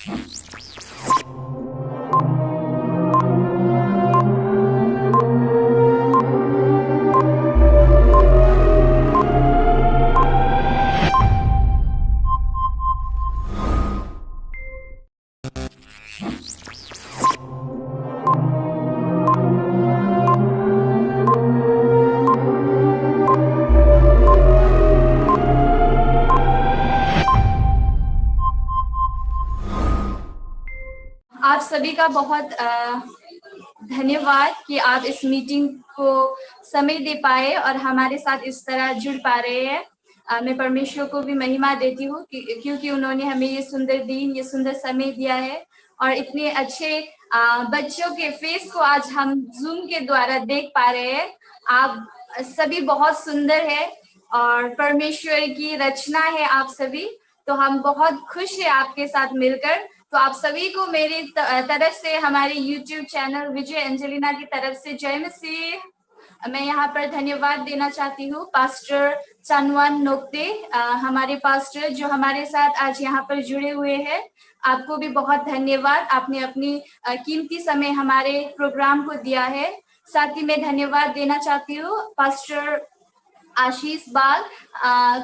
आप सभी का बहुत धन्यवाद कि आप इस मीटिंग को समय दे पाए और हमारे साथ इस तरह जुड़ पा रहे हैं। मैं परमेश्वर को भी महिमा देती हूँ क्योंकि उन्होंने हमें ये सुंदर दिन, ये सुंदर समय दिया है और इतने अच्छे बच्चों के फेस को आज हम जूम के द्वारा देख पा रहे हैं। आप सभी बहुत सुंदर है और परमेश्वर की रचना है आप सभी, तो हम बहुत खुश है आपके साथ मिलकर। तो आप सभी को मेरी तरफ से, हमारे YouTube चैनल विजय एंजेलिना की तरफ से जय मसीह। मैं यहाँ पर धन्यवाद देना चाहती हूँ पास्टर चनवन नोक्ते, हमारे पास्टर जो हमारे साथ आज यहाँ पर जुड़े हुए हैं। आपको भी बहुत धन्यवाद, आपने अपनी कीमती समय हमारे प्रोग्राम को दिया है। साथ ही मैं धन्यवाद देना चाहती हूँ पास्टर आशीष बाग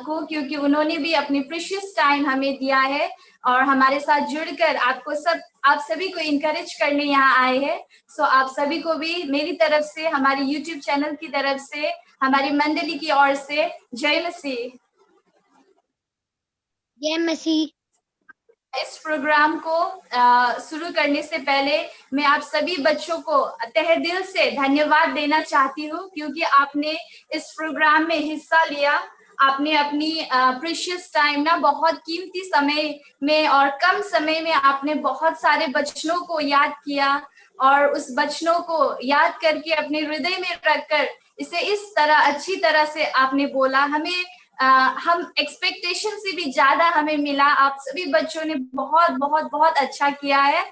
को, क्योंकि उन्होंने भी अपनी प्रीशियस टाइम हमें दिया है और हमारे साथ जुड़कर आप सभी को इनकरेज करने यहाँ आए हैं। सो आप सभी को भी मेरी तरफ से, हमारे YouTube चैनल की तरफ से, हमारी मंडली की ओर से जय मसीह। जय मसीह। इस प्रोग्राम को शुरू करने से पहले मैं आप सभी बच्चों को तहे दिल से धन्यवाद देना चाहती हूँ, क्योंकि आपने इस प्रोग्राम में हिस्सा लिया। आपने अपनी प्रीशियस टाइम ना, बहुत कीमती समय में और कम समय में आपने बहुत सारे वचनों को याद किया और उस वचनों को याद करके अपने हृदय में रखकर इसे इस तरह अच्छी तरह से आपने बोला। हम एक्सपेक्टेशन से भी ज्यादा हमें मिला। आप सभी बच्चों ने बहुत बहुत बहुत अच्छा किया है,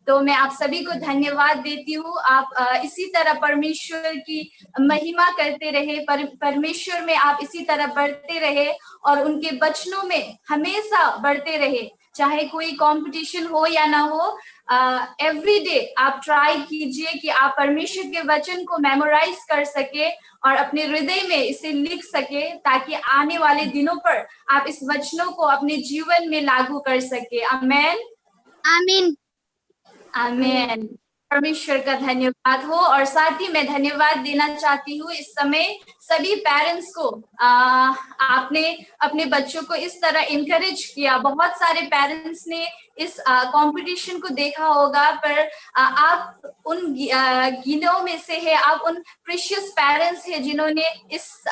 तो मैं आप सभी को धन्यवाद देती हूँ। आप इसी तरह परमेश्वर की महिमा करते रहे, परमेश्वर में आप इसी तरह बढ़ते रहे और उनके वचनों में हमेशा बढ़ते रहे, चाहे कोई कंपटीशन हो या ना हो। एवरी डे आप ट्राई कीजिए कि आप परमेश्वर के वचन को मेमोराइज कर सके और अपने हृदय में इसे लिख सके, ताकि आने वाले दिनों पर आप इस वचनों को अपने जीवन में लागू कर सके। आमेन आमीन। आमेन। परमेश्वर का धन्यवाद हो। और साथ ही मैं धन्यवाद देना चाहती हूँ इस समय सभी पेरेंट्स को। आपने अपने बच्चों को इस तरह इनकरेज किया। बहुत सारे पेरेंट्स ने इस कंपटीशन को देखा होगा, पर आप उन गिनों में से है, आप उन प्रीशियस पेरेंट्स है जिन्होंने इस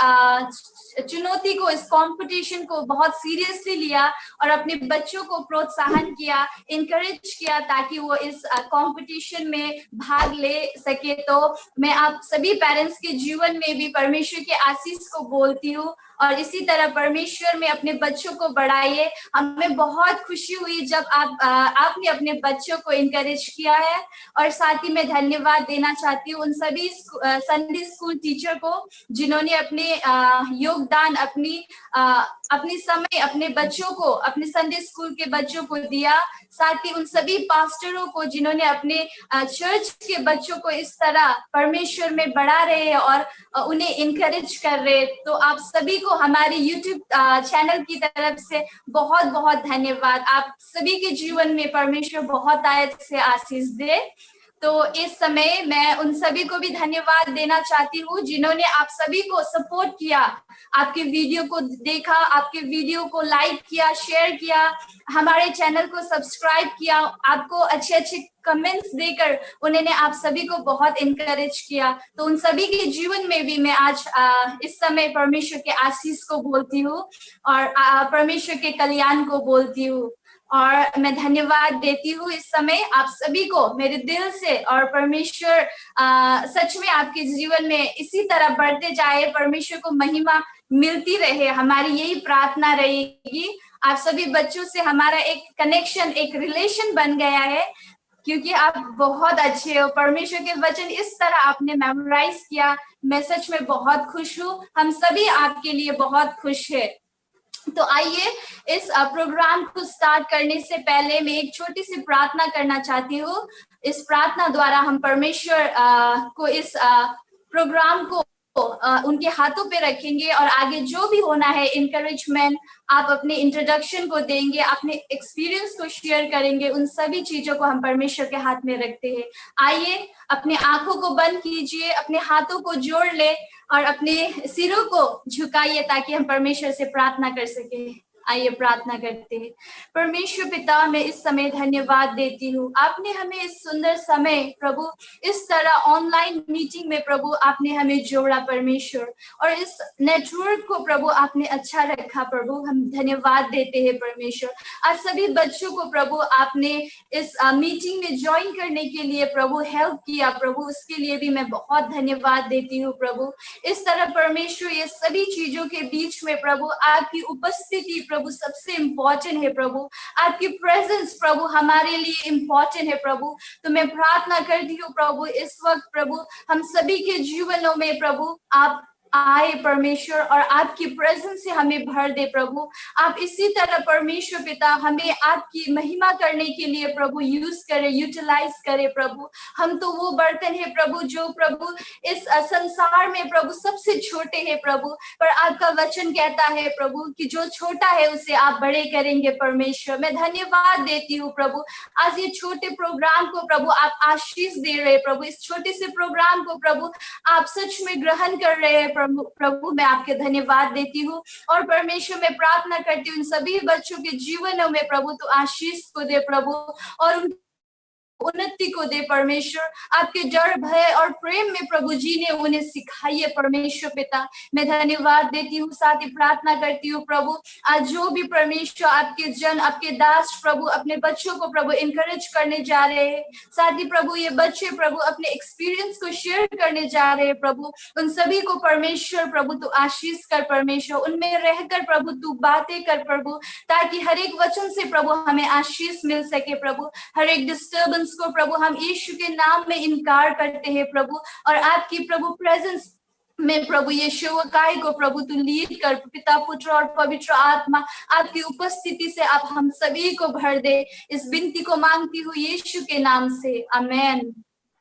चुनौती को, इस कंपटीशन को बहुत सीरियसली लिया और अपने बच्चों को प्रोत्साहन किया, इनकरेज किया, ताकि वो इस कंपटीशन में भाग ले सके। तो मैं आप सभी पेरेंट्स के जीवन में भी परमेश्वर के आशीष को बोलती हूँ और इसी तरह परमेश्वर में अपने बच्चों को बढ़ाइए। हमें बहुत खुशी हुई जब आपने अपने बच्चों को इनकरेज किया है। और साथ ही मैं धन्यवाद देना चाहती हूँ उन सभी संडे स्कूल टीचर को जिन्होंने अपने योगदान, अपनी समय अपने बच्चों को, अपने संडे स्कूल के बच्चों को दिया। साथ ही उन सभी पास्टरों को जिन्होंने अपने चर्च के बच्चों को इस तरह परमेश्वर में बढ़ा रहे हैं और उन्हें इनकरेज कर रहे। तो आप सभी को हमारे YouTube चैनल की तरफ से बहुत बहुत धन्यवाद। आप सभी के जीवन में परमेश्वर बहुत आयत से आशीष दे। तो इस समय मैं उन सभी को भी धन्यवाद देना चाहती हूँ जिन्होंने आप सभी को सपोर्ट किया, आपके वीडियो को देखा, आपके वीडियो को लाइक किया, शेयर किया, हमारे चैनल को सब्सक्राइब किया, आपको अच्छे अच्छे कमेंट्स देकर उन्होंने आप सभी को बहुत इनकरेज किया। तो उन सभी के जीवन में भी मैं आज इस समय परमेश्वर के आशीष को बोलती हूँ और परमेश्वर के कल्याण को बोलती हूँ और मैं धन्यवाद देती हूँ इस समय आप सभी को मेरे दिल से। और परमेश्वर सच में आपके जीवन में इसी तरह बढ़ते जाए, परमेश्वर को महिमा मिलती रहे, हमारी यही प्रार्थना रहेगी। आप सभी बच्चों से हमारा एक कनेक्शन, एक रिलेशन बन गया है, क्योंकि आप बहुत अच्छे हो। परमेश्वर के वचन इस तरह आपने मेमोराइज किया, मैं सच में बहुत खुश हूँ। हम सभी आपके लिए बहुत खुश है। तो आइए इस प्रोग्राम को स्टार्ट करने से पहले मैं एक छोटी सी प्रार्थना करना चाहती हूँ। इस प्रार्थना द्वारा हम परमेश्वर को इस प्रोग्राम को उनके हाथों पे रखेंगे और आगे जो भी होना है, इनकरेजमेंट, आप अपने इंट्रोडक्शन को देंगे, अपने एक्सपीरियंस को शेयर करेंगे, उन सभी चीजों को हम परमेश्वर के हाथ में रखते हैं। आइए अपने आंखों को बंद कीजिए, अपने हाथों को जोड़ ले और अपने सिरों को झुकाइए ताकि हम परमेश्वर से प्रार्थना कर सके। आइए प्रार्थना करते हैं। परमेश्वर पिता, मैं इस समय धन्यवाद देती हूँ, आपने हमें इस सुंदर समय प्रभु इस तरह ऑनलाइन मीटिंग में प्रभु आपने हमें जोड़ा परमेश्वर, और इस नेटवर्क को प्रभु आपने अच्छा रखा प्रभु, हम धन्यवाद देते हैं परमेश्वर। आज सभी बच्चों को प्रभु आपने इस मीटिंग में ज्वाइन करने के लिए प्रभु हेल्प किया प्रभु, उसके लिए भी मैं बहुत धन्यवाद देती हूँ प्रभु। इस तरह परमेश्वर ये सभी चीजों के बीच में प्रभु आपकी उपस्थिति प्रभु सबसे इम्पोर्टेंट है प्रभु, आपकी प्रेजेंस प्रभु हमारे लिए इम्पोर्टेंट है प्रभु। तो मैं प्रार्थना करती हूँ प्रभु इस वक्त प्रभु हम सभी के जीवनों में प्रभु आप आए परमेश्वर और आपकी प्रेजेंस से हमें भर दे प्रभु। आप इसी तरह परमेश्वर पिता हमें आपकी महिमा करने के लिए प्रभु यूज करे, यूटिलाइज करे प्रभु। हम तो वो बर्तन है प्रभु जो प्रभु इस संसार में प्रभु सबसे छोटे हैं प्रभु, पर आपका वचन कहता है प्रभु कि जो छोटा है उसे आप बड़े करेंगे परमेश्वर। मैं धन्यवाद देती हूँ प्रभु, आज ये छोटे प्रोग्राम को प्रभु आप आशीष दे रहे हैं प्रभु, इस छोटे से प्रोग्राम को प्रभु आप सच में ग्रहण कर रहे हैं प्रभु मैं आपके धन्यवाद देती हूँ। और परमेश्वर मैं प्रार्थना करती हूँ सभी बच्चों के जीवनों में प्रभु तो आशीष को दे प्रभु, और उन उन्नति को दे परमेश्वर। आपके डर भय और प्रेम में प्रभु जी ने उन्हें सिखाइए परमेश्वर पिता। मैं धन्यवाद देती हूँ, साथ ही प्रार्थना करती हूँ प्रभु आज जो भी परमेश्वर आपके जन आपके दास प्रभु अपने बच्चों को प्रभु इनकरेज करने जा रहे हैं, साथ ही प्रभु ये बच्चे प्रभु अपने एक्सपीरियंस को शेयर करने जा रहे हैं प्रभु, उन सभी को परमेश्वर प्रभु तू आशीष कर परमेश्वर, उनमें रहकर प्रभु तू बातें कर प्रभु, ताकि हर एक वचन से प्रभु हमें आशीष मिल सके प्रभु। हर एक डिस्टर्बेंस को प्रभु हम यीशु के नाम में इनकार करते हैं प्रभु, और आपकी प्रभु प्रेजेंस में प्रभु ये सेवकाई को प्रभु तू लीड कर, पिता पुत्र और पवित्र आत्मा आपकी उपस्थिति से आप हम सभी को भर दे। इस विनती को मांगती हूँ यीशु के नाम से, आमेन।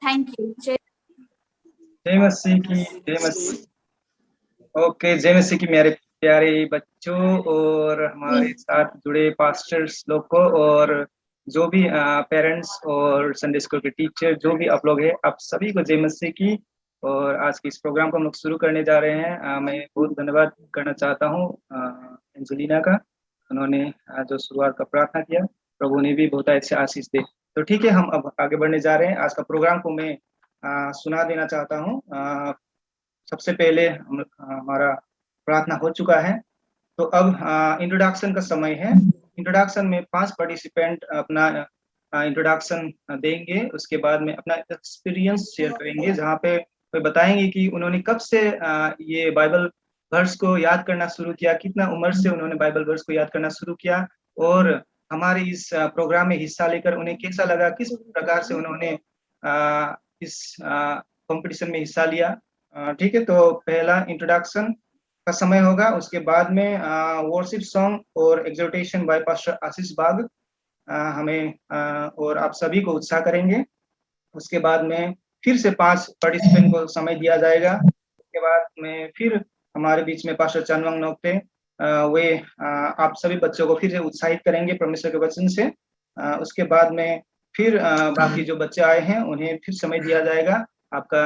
Thank you. जय मसीह की, जय मसीह। ओके, जय मसीह की मेरे प्यारे बच्चों और हमारे साथ जुड़े पास्टर्स लोग को, और जो भी पेरेंट्स और संडे स्कूल के टीचर जो भी आप लोग हैं, आप सभी को जय मसीह की। और आज के इस प्रोग्राम को हम लोग शुरू करने जा रहे हैं। मैं बहुत धन्यवाद करना चाहता हूँ एंजेलिना का, उन्होंने जो शुरुआत का प्रार्थना किया, प्रभु ने भी बहुत अच्छे आशीष दे। तो ठीक है, हम अब आगे बढ़ने जा रहे हैं। आज का प्रोग्राम को मैं सुना देना चाहता हूँ। सबसे पहले हमारा प्रार्थना हो चुका है, तो अब इंट्रोडक्शन का समय है। इंट्रोडक्शन में 5 पार्टिसिपेंट अपना इंट्रोडक्शन देंगे, उसके बाद में अपना एक्सपीरियंस शेयर करेंगे, जहाँ पे वे बताएंगे कि उन्होंने कब से ये बाइबल वर्स को याद करना शुरू किया, कितना उम्र से उन्होंने बाइबल वर्स को याद करना शुरू किया, और हमारे इस प्रोग्राम में हिस्सा लेकर उन्हें कैसा लगा, किस प्रकार से उन्होंने इस कंपटीशन में हिस्सा लिया। ठीक है, तो पहला इंट्रोडक्शन का समय होगा, उसके बाद में वर्शिप सॉन्ग और एग्जोर्टेशन बाय पास्टर आशीष बाग हमें और आप सभी को उत्साह करेंगे। उसके बाद में फिर से 5 पार्टिसिपेंट को समय दिया जाएगा। उसके बाद में फिर हमारे बीच में पास्टर चनवंग नोकते वे आप सभी बच्चों को फिर से उत्साहित करेंगे परमेश्वर के वचन से। उसके बाद में फिर बाकी जो बच्चे आए हैं उन्हें फिर समय दिया जाएगा, आपका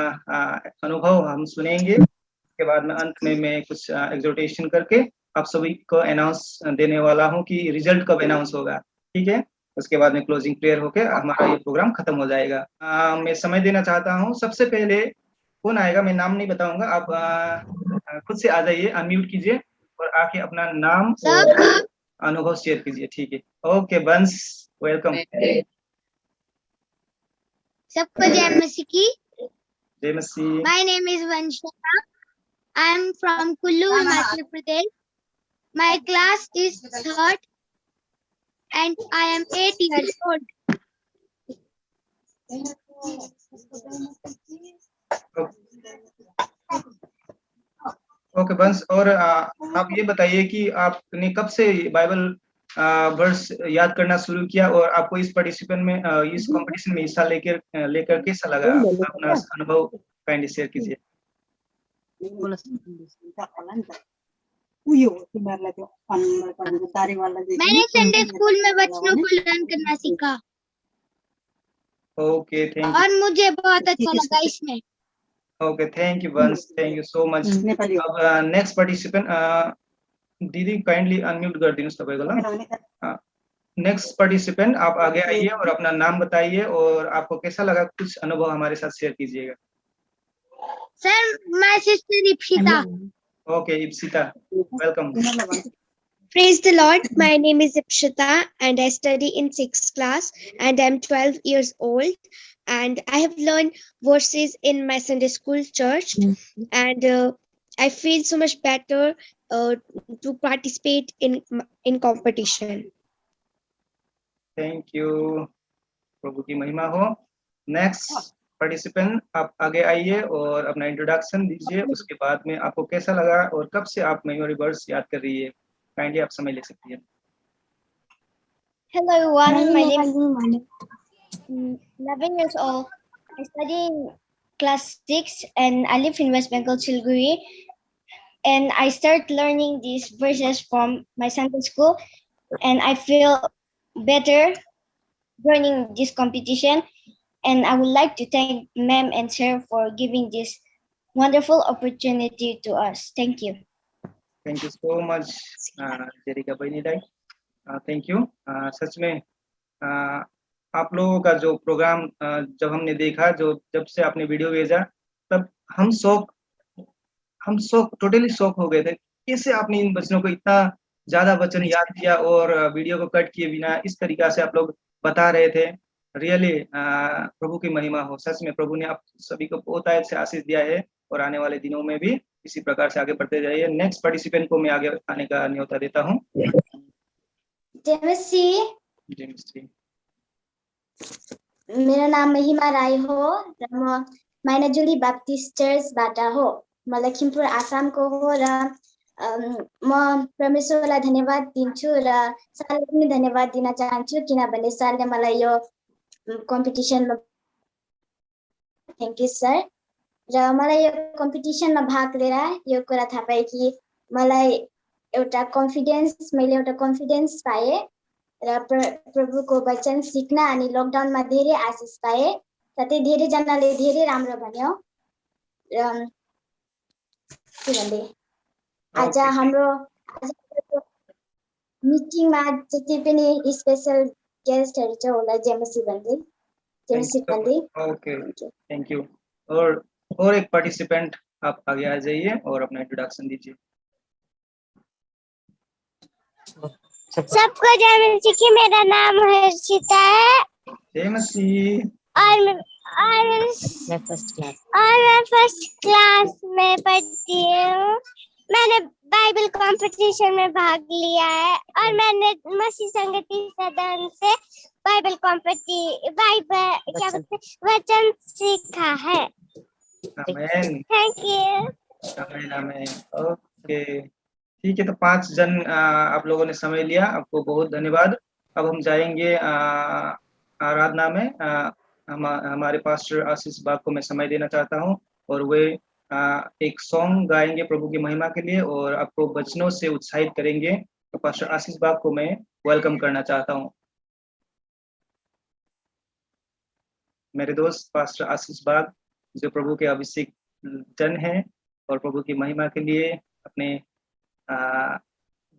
अनुभव हम सुनेंगे। उसके बाद में अंत में मैं कुछ एग्जोर्टेशन करके आप सभी को अनाउंस देने वाला हूं कि रिजल्ट कब अनाउंस होगा। ठीक है, उसके बाद में क्लोजिंग प्रेयर होकर हमारा ये प्रोग्राम खत्म हो जाएगा। मैं समय देना चाहता हूं। सबसे पहले कौन आएगा, मैं नाम नहीं बताऊंगा, आप खुद से आ जाइए, अनम्यूट कीजिए और आके अपना नाम और अनुभव शेयर कीजिए। ठीक है, ओके बंस, वेलकम। सबको जय मसीह की। जय मसीह। My name is Vanshika. I am from Kullu, Himachal Pradesh. My class is 3rd and I am 8 years old. Okay बंस, और आप ये बताइए कि आपने कब से बाइबल वर्स याद करना शुरू किया और आपको इस पार्टिसिपेंट में इस कंपटीशन में हिस्सा लेकर कैसा लगा? आप अपना अनुभव काइंडली शेयर कीजिए। मैंने संडे स्कूल में बच्चों को लर्न करना सीखा ओके, थैंक यू। और मुझे बहुत अच्छा लगा इसमें। ओके, थैंक यू बंस, थैंक यू सो मच। अब नेक्स्ट पार्टिसिपेंट दीदी काइंडली अनम्यूट कर दिनुहोस् तपाईको। नेक्स्ट पार्टिसिपेंट आप आगे आइए और अपना नाम बताइए और आपको कैसा लगा, कुछ अनुभव हमारे साथ शेयर कीजिएगा। Sir, my sister Ipsita. Okay Ipsita, welcome. Praise the Lord. My name is Ipshita and I study in 6th class and I'm 12 years old and I have learned verses in my Sunday school church and I feel so much better to participate in competition. Thank you, प्रभु की महिमा हो। Next participant आप आगे आइए और अपना introduction दीजिए, उसके बाद में आपको कैसा लगा और कब से आप मेमोरी वर्ड्स याद कर रही है, काइंडली आप समय ले सकती है। Hello everyone, my name is 11 years old. I study in class 6 and I live in West Bengal, Siliguri. And I start learning these verses from my Sunday school and I feel better joining this competition. And I would like to thank Ma'am and Sir for giving this wonderful opportunity to us. Thank you. Thank you so much जेरिका बहनी दाई, thank you. सच में आप लोगों का जो programme जब हमने देखा, जब से आपने वीडियो भेजा, तब हम टोटली शॉक हो गए थे। कैसे आपने इन बच्चों को इतना ज्यादा वचन याद किया और वीडियो को कट किए बिना इस तरीका से आप लोग बता रहे थे। रियली प्रभु की महिमा हो। सच में प्रभु ने आप सभी को बहुत से आशीष दिया है और आने वाले दिनों में भी इसी प्रकार से आगे बढ़ते जाइए। नेक्स्ट पार्टिसिपेंट को मैं आगे आने का न्योता देता हूँ। मेरो नाम महिमा राई हो र म माइनाजुली बाप्टिस्ट चर्चबाट हो। म लखिमपुर आसामको हो र म परमेश्वरलाई धन्यवाद दिन्छु र सरलाई पनि धन्यवाद दिन चाहन्छु किनभने सरले मलाई यो कम्पिटिसनमा, थ्यांक यू सर। र मलाई यो कम्पिटिसनमा भाग लिएर यो कुरा थाहा पाएँ कि मलाई एउटा कन्फिडेन्स पाएँ र प्रभुको वचन सिक्न अनि लकडाउनमा धेरै आशिष पाएँ। साथै धेरैजनाले धेरै राम्रो भन्यो र के भन्दै आज हाम्रो मिटिङमा जति पनि स्पेशल गेस्टहरू छ होला जेमसी भन्दै। Okay, thank you. और एक पार्टिसिपेंट आप आगे आ जाइए और अपना इंट्रोडक्शन दीजिए। सबको जय मसीह की। मेरा नाम हर्षिता है। जय मसीह। और मैं फर्स्ट क्लास में पढ़ती हूँ। मैंने बाइबल कंपटीशन में भाग लिया है और मैंने मसीह संगति सदन से वचन सीखा है। आमेन। Thank you. आमेन आमेन। ओके, ठीक है। तो 5 जन आप लोगों ने समय लिया, आपको बहुत धन्यवाद। अब हम जाएंगे आराधना में। हमारे पास्टर आशीष बाग को मैं समय देना चाहता हूँ और वे एक सॉन्ग गाएंगे प्रभु की महिमा के लिए और आपको वचनों से उत्साहित करेंगे। तो पास्टर आशीष बाग को मैं वेलकम करना चाहता हूँ। मेरे दोस्त पास्टर आशीष बाग जो प्रभु के अभिषेक जन हैं और प्रभु की महिमा के लिए अपने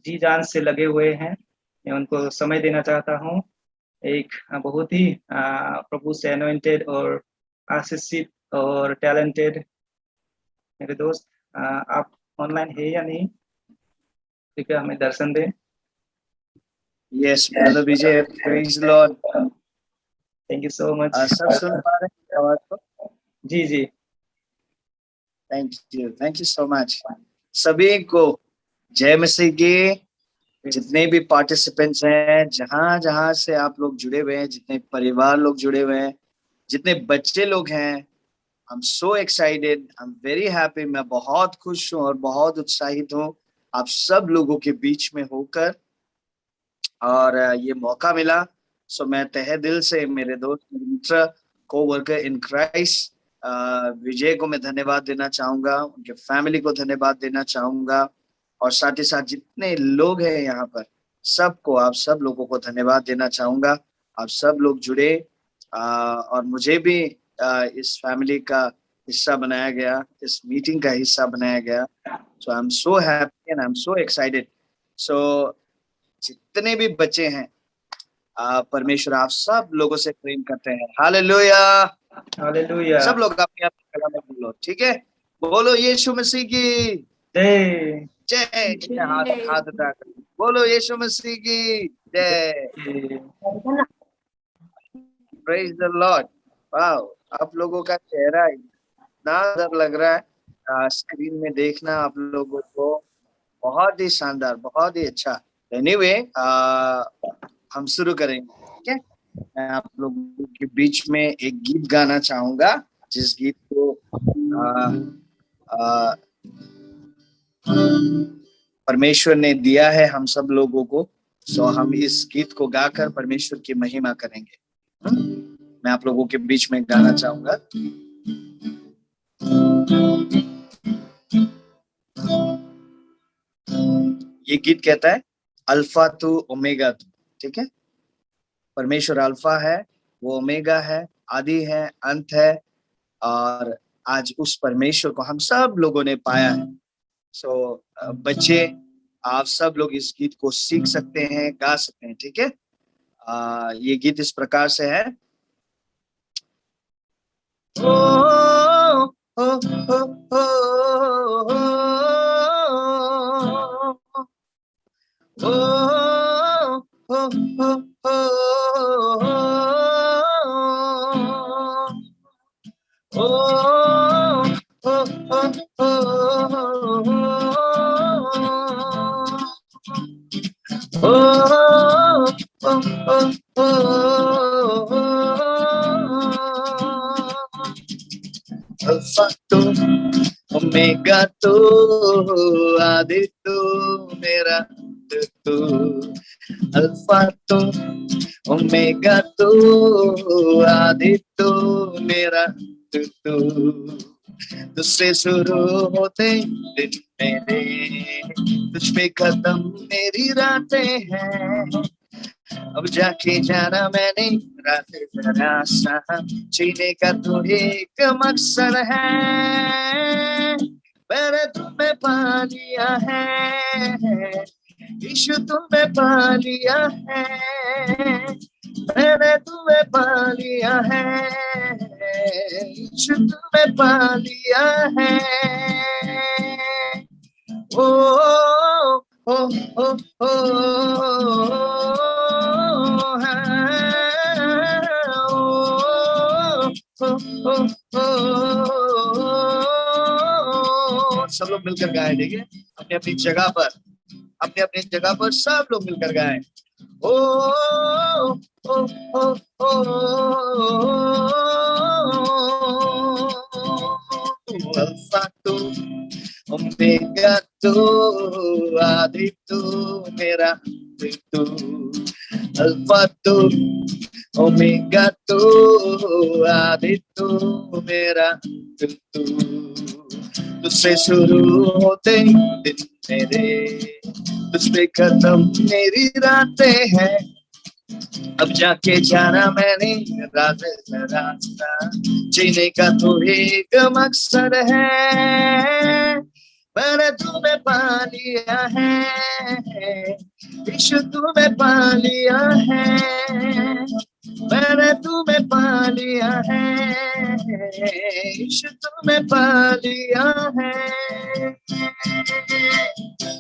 जी जान से लगे हुए हैं, मैं उनको समय देना चाहता हूँ। एक बहुत ही प्रभु से अनॉइंटेड और आशीषित और टैलेंटेड मेरे दोस्त, आप ऑनलाइन है या नहीं? ठीक है, हमें दर्शन दें। Yes brother Vijay, praise Lord. Thank you so much. सब सुन पा रहे हैं आवाज को? जी जी, थैंक यू सो मच। सभी को जय मसीह की। जितने भी पार्टिसिपेंट्स हैं, जहां से आप लोग जुड़े हुए हैं, जितने परिवार लोग जुड़े हुए हैं, जितने बच्चे लोग हैं, आई am so excited, I am very happy. मैं बहुत खुश हूँ और बहुत उत्साहित हूँ आप सब लोगों के बीच में होकर, और ये मौका मिला। सो मैं तहे दिल से मेरे दोस्त, मित्र, कोवर्कर इन क्राइस्ट विजय को मैं धन्यवाद देना चाहूंगा, उनके फैमिली को धन्यवाद देना चाहूंगा, और साथ ही साथ जितने लोग हैं यहाँ पर सबको, आप सब लोगों को धन्यवाद देना चाहूंगा। आप सब लोग जुड़े और मुझे भी इस फैमिली का हिस्सा बनाया गया, इस मीटिंग का हिस्सा बनाया गया। So I am so happy and I am so excited. So जितने भी बच्चे हैं, परमेश्वर आप सब लोगों से प्रेम करते हैं। Hallelujah, hallelujah. सब लोग अपनी अपनी जगह में बोलो, ठीक है? बोलो यीशु मसीह की जय। जय। हाथ हाथ उठाकर बोलो यीशु मसीह की जय। Praise the Lord. वाओ, आप लोगों का चेहरा इतना सुंदर लग रहा है स्क्रीन में देखना आप लोगों को, बहुत ही शानदार, बहुत ही अच्छा। एनीवे हम शुरू करेंगे, ठीक है? मैं आप लोगों के बीच में एक गीत गाना चाहूंगा, जिस गीत को परमेश्वर ने दिया है हम सब लोगों को। सो हम इस गीत को गाकर परमेश्वर की महिमा करेंगे। मैं आप लोगों के बीच में गाना चाहूंगा। ये गीत कहता है अल्फा तू ओमेगा तू, ठीक है? परमेश्वर अल्फा है, वो ओमेगा है, आदि है, अंत है, और आज उस परमेश्वर को हम सब लोगों ने पाया है। सो बच्चे, आप सब लोग इस गीत को सीख सकते हैं, गा सकते हैं, ठीक है? ये गीत इस प्रकार से है। ओ ओ ओ ओ अल्फा तो ओमेगा तो आदि तो मेरा तो, अल्फा तो ओमेगा तो आदि तो मेरा तो, तुझसे शुरू होते दिन मेरे, तुझ पे खत्म मेरी रातें हैं। अब जाके जाना मैंने रात जरा सा, जीने का तो एक मकसद है। मैंने तुम्हें पा लिया है, यीशु तुम्हें पा लिया है, मैंने तुम्हें पा लिया है, यीशु तुम्हें पा लिया है। ओ ओ ओ ओ सब लोग मिलकर गाए, ठीक है? अपनी अपनी जगह पर, अपनी अपनी जगह पर सब लोग मिलकर गाए। ओ ओ ओ ओ अल्फा तो ओमेगा तो आदि तो मेरा तो, अल्फा तो ओमेगा तो आदि तो मेरा तो, तुझसे शुरू होते दिन मेरे, तुझ पे खत्म मेरी रातें हैं। अब जाके जाना मैंने रास्ता, जीने का तो एक मकसद है। मैंने तुम्हें पा लिया है, यीशु तुम्हें पा लिया है, मैंने तुम्हें पा लिया है, यीशु तुम्हें पा लिया है।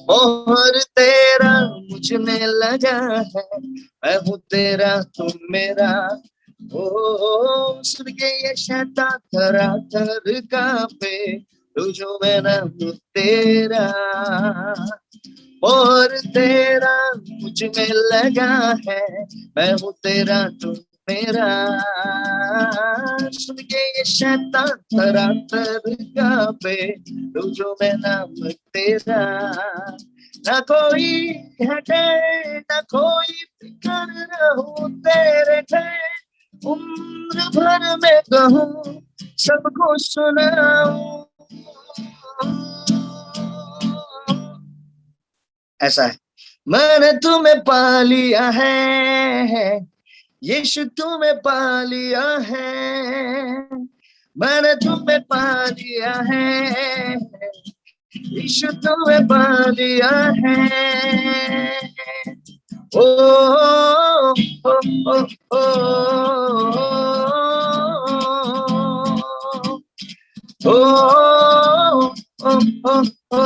मोहर तेरा मुझ में लगा है, मैं हूँ तेरा तुम मेरा। ओ सुन के ये शैतान थरा थर कांपे, तुझो मैं नाम तेरा। मोहर तेरा मुझ में लगा है, मैं हूँ तेरा तुम मेरा। सुन के ये शैतान थर कांपे, रोजों में नाम तेरा। ना कोई हटे ना कोई फिक्र, रहूं तेरे थे उम्र भर में कहूँ सबको सुनाऊं। ऐसा है। मैंने तुम्हें पा लिया है, यीशु तुम्हें पा लिया है। मैंने तुम्हें पा लिया है, यीशु तुम्हें पा लिया है। ओ ओ ओ ओ ओ ओ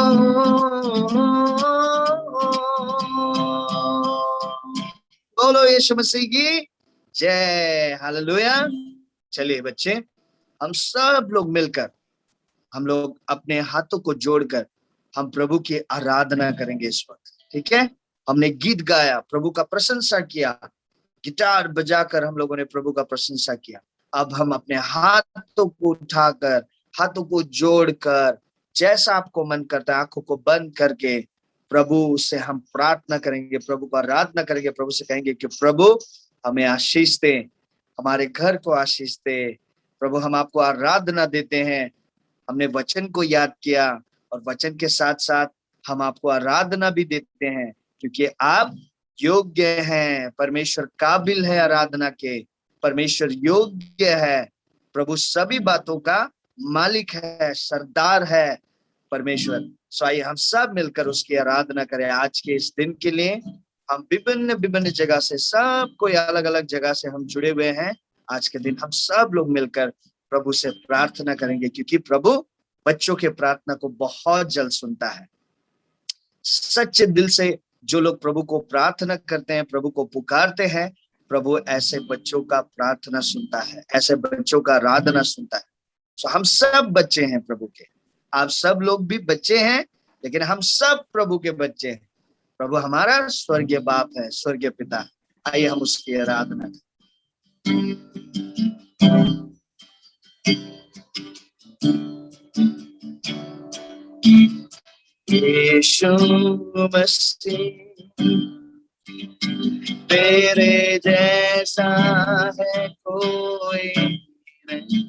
बोलो यीशु मसीह की जय, हालेलुया। चलिए बच्चे, हम सब लोग मिलकर, हम लोग अपने हाथों को जोड़कर हम प्रभु की आराधना करेंगे इस वक्त, ठीक है। हमने गीत गाया, प्रभु का प्रशंसा किया, गिटार बजाकर हम लोगों ने प्रभु का प्रशंसा किया। अब हम अपने हाथों को उठाकर, हाथों को जोड़कर, जैसा आपको मन करता है आंखों को बंद करके प्रभु से हम प्रार्थना करेंगे, प्रभु को आराधना करेंगे। प्रभु से कहेंगे कि प्रभु हमें आशीष दे, हमारे घर को आशीष दे। प्रभु हम आपको आराधना देते हैं। हमने वचन को याद किया और वचन के साथ साथ हम आपको आराधना भी देते हैं, क्योंकि आप योग्य हैं। परमेश्वर काबिल है आराधना के, परमेश्वर योग्य है। प्रभु सभी बातों का मालिक है, सरदार है परमेश्वर। सो आइए हम सब मिलकर उसकी आराधना करें। आज के इस दिन के लिए हम विभिन्न जगह से, सब कोई अलग अलग जगह से हम जुड़े हुए हैं। आज के दिन हम सब लोग मिलकर प्रभु से प्रार्थना करेंगे, क्योंकि प्रभु बच्चों के प्रार्थना को बहुत जल्द सुनता है। सच्चे दिल से जो लोग प्रभु को प्रार्थना करते हैं, प्रभु को पुकारते हैं, प्रभु ऐसे बच्चों का प्रार्थना सुनता है, ऐसे बच्चों का आराधना सुनता है। सो हम सब बच्चे हैं प्रभु के, आप सब लोग भी बच्चे हैं, लेकिन हम सब प्रभु के बच्चे हैं। प्रभु हमारा स्वर्गीय बाप है, स्वर्गीय पिता। आइए हम उसकी आराधना करें। यीशु मसीह तेरे जैसा है कोई नहीं,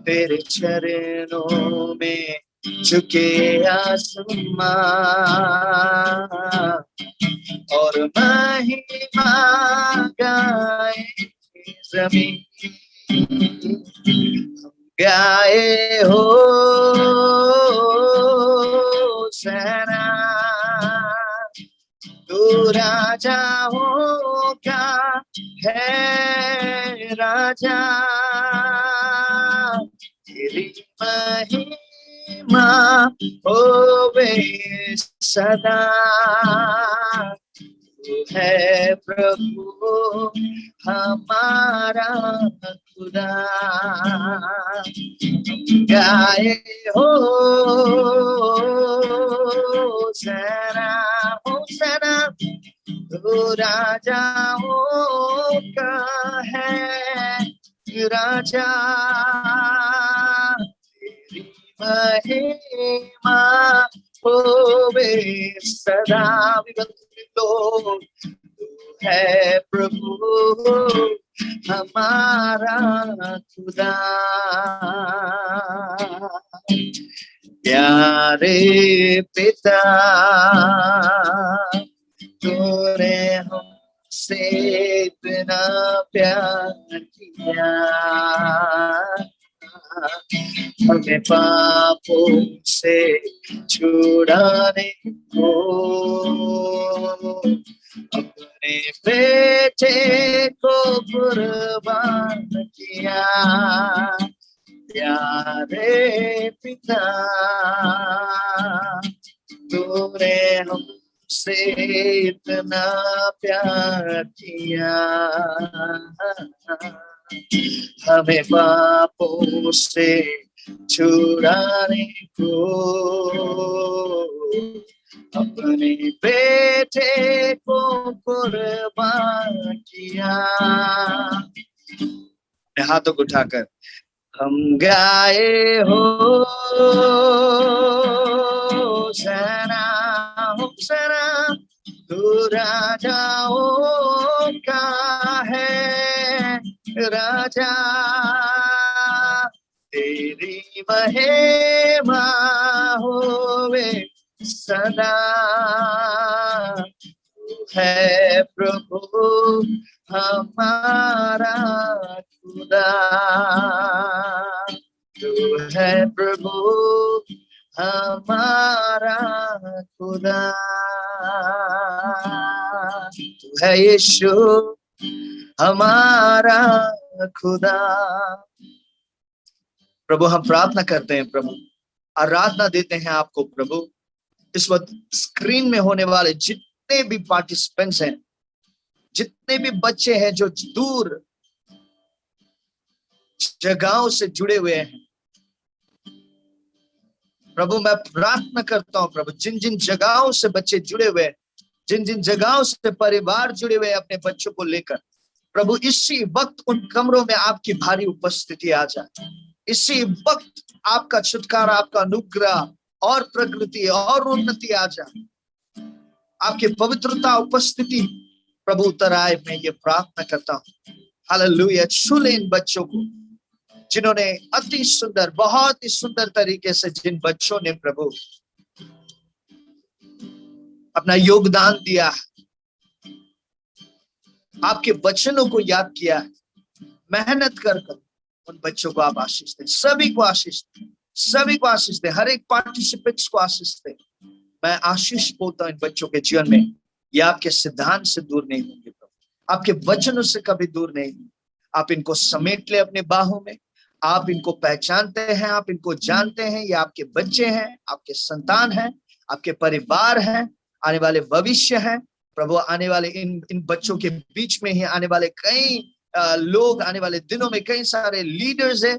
तेरे चरणों में झुके आसमां और महिमा गाए जमीन। गाए हो सना, तू राजा होगा है राजा, तेरी महिमा होवे सदा। तू है प्रभु हमारा खुदा। गाए हो सना, हो सना, तू राजाओं का है राजा, तेरी महिमा होवे सदा। तू है प्रभु हमारा खुदा। प्यारे पिता, तूने हमसे इतना प्यार किया, हमें पापों से छुड़ाने को अपने बेटे को कुर्बान किया। प्यारे पिता, तूने हमसे इतना प्यार किया, हमें पापों से छुड़ाने को अपने बेटे को कुर्बान किया। अपने हाथों को उठाकर हम गाए हो सना तू राजाओं का है राजा, तेरी महिमा होवे सदा। तू है प्रभु हमारा खुदा, तू है प्रभु हमारा खुदा, तू है यीशु हमारा खुदा। प्रभु हम प्रार्थना करते हैं, प्रभु आराधना देते हैं आपको। प्रभु इस वक्त स्क्रीन में होने वाले जितने भी पार्टिसिपेंट्स हैं, जितने भी बच्चे हैं जो दूर जगहों से जुड़े हुए हैं, प्रभु मैं प्रार्थना करता हूं प्रभु जिन जिन जगहों से बच्चे जुड़े हुए हैं, जिन जिन जगहों से परिवार जुड़े हुए हैं अपने बच्चों को लेकर, प्रभु इसी वक्त उन कमरों में आपकी भारी उपस्थिति आ जाए। इसी वक्त आपका छुटकारा, आपका अनुग्रह और प्रकृति और उन्नति आ जाए। आपकी पवित्रता उपस्थिति प्रभु उतर आए, मैं ये प्रार्थना करता हूँ। हालेलुया। छू ले इन बच्चों को जिन्होंने अति सुंदर, बहुत ही सुंदर तरीके से, जिन बच्चों ने प्रभु अपना योगदान दिया, आपके वचनों को याद किया, मेहनत कर उन बच्चों को आप आशीष दें। सभी को आशीष दें, सभी को आशीष दें, हर एक पार्टिसिपेंट्स को आशीष दें। मैं आशीष बोलता हूं इन बच्चों के जीवन में। ये आपके सिद्धांत से दूर नहीं होंगे प्रभु, आपके वचनों से कभी दूर नहीं होंगे। आप इनको समेट ले अपने बाहों में, आप इनको पहचानते हैं, आप इनको जानते हैं। ये आपके बच्चे हैं, आपके संतान हैं, आपके परिवार हैं, आने वाले भविष्य हैं प्रभु। आने वाले इन बच्चों के बीच में ही आने वाले कई लोग, आने वाले दिनों में कई सारे लीडर्स हैं,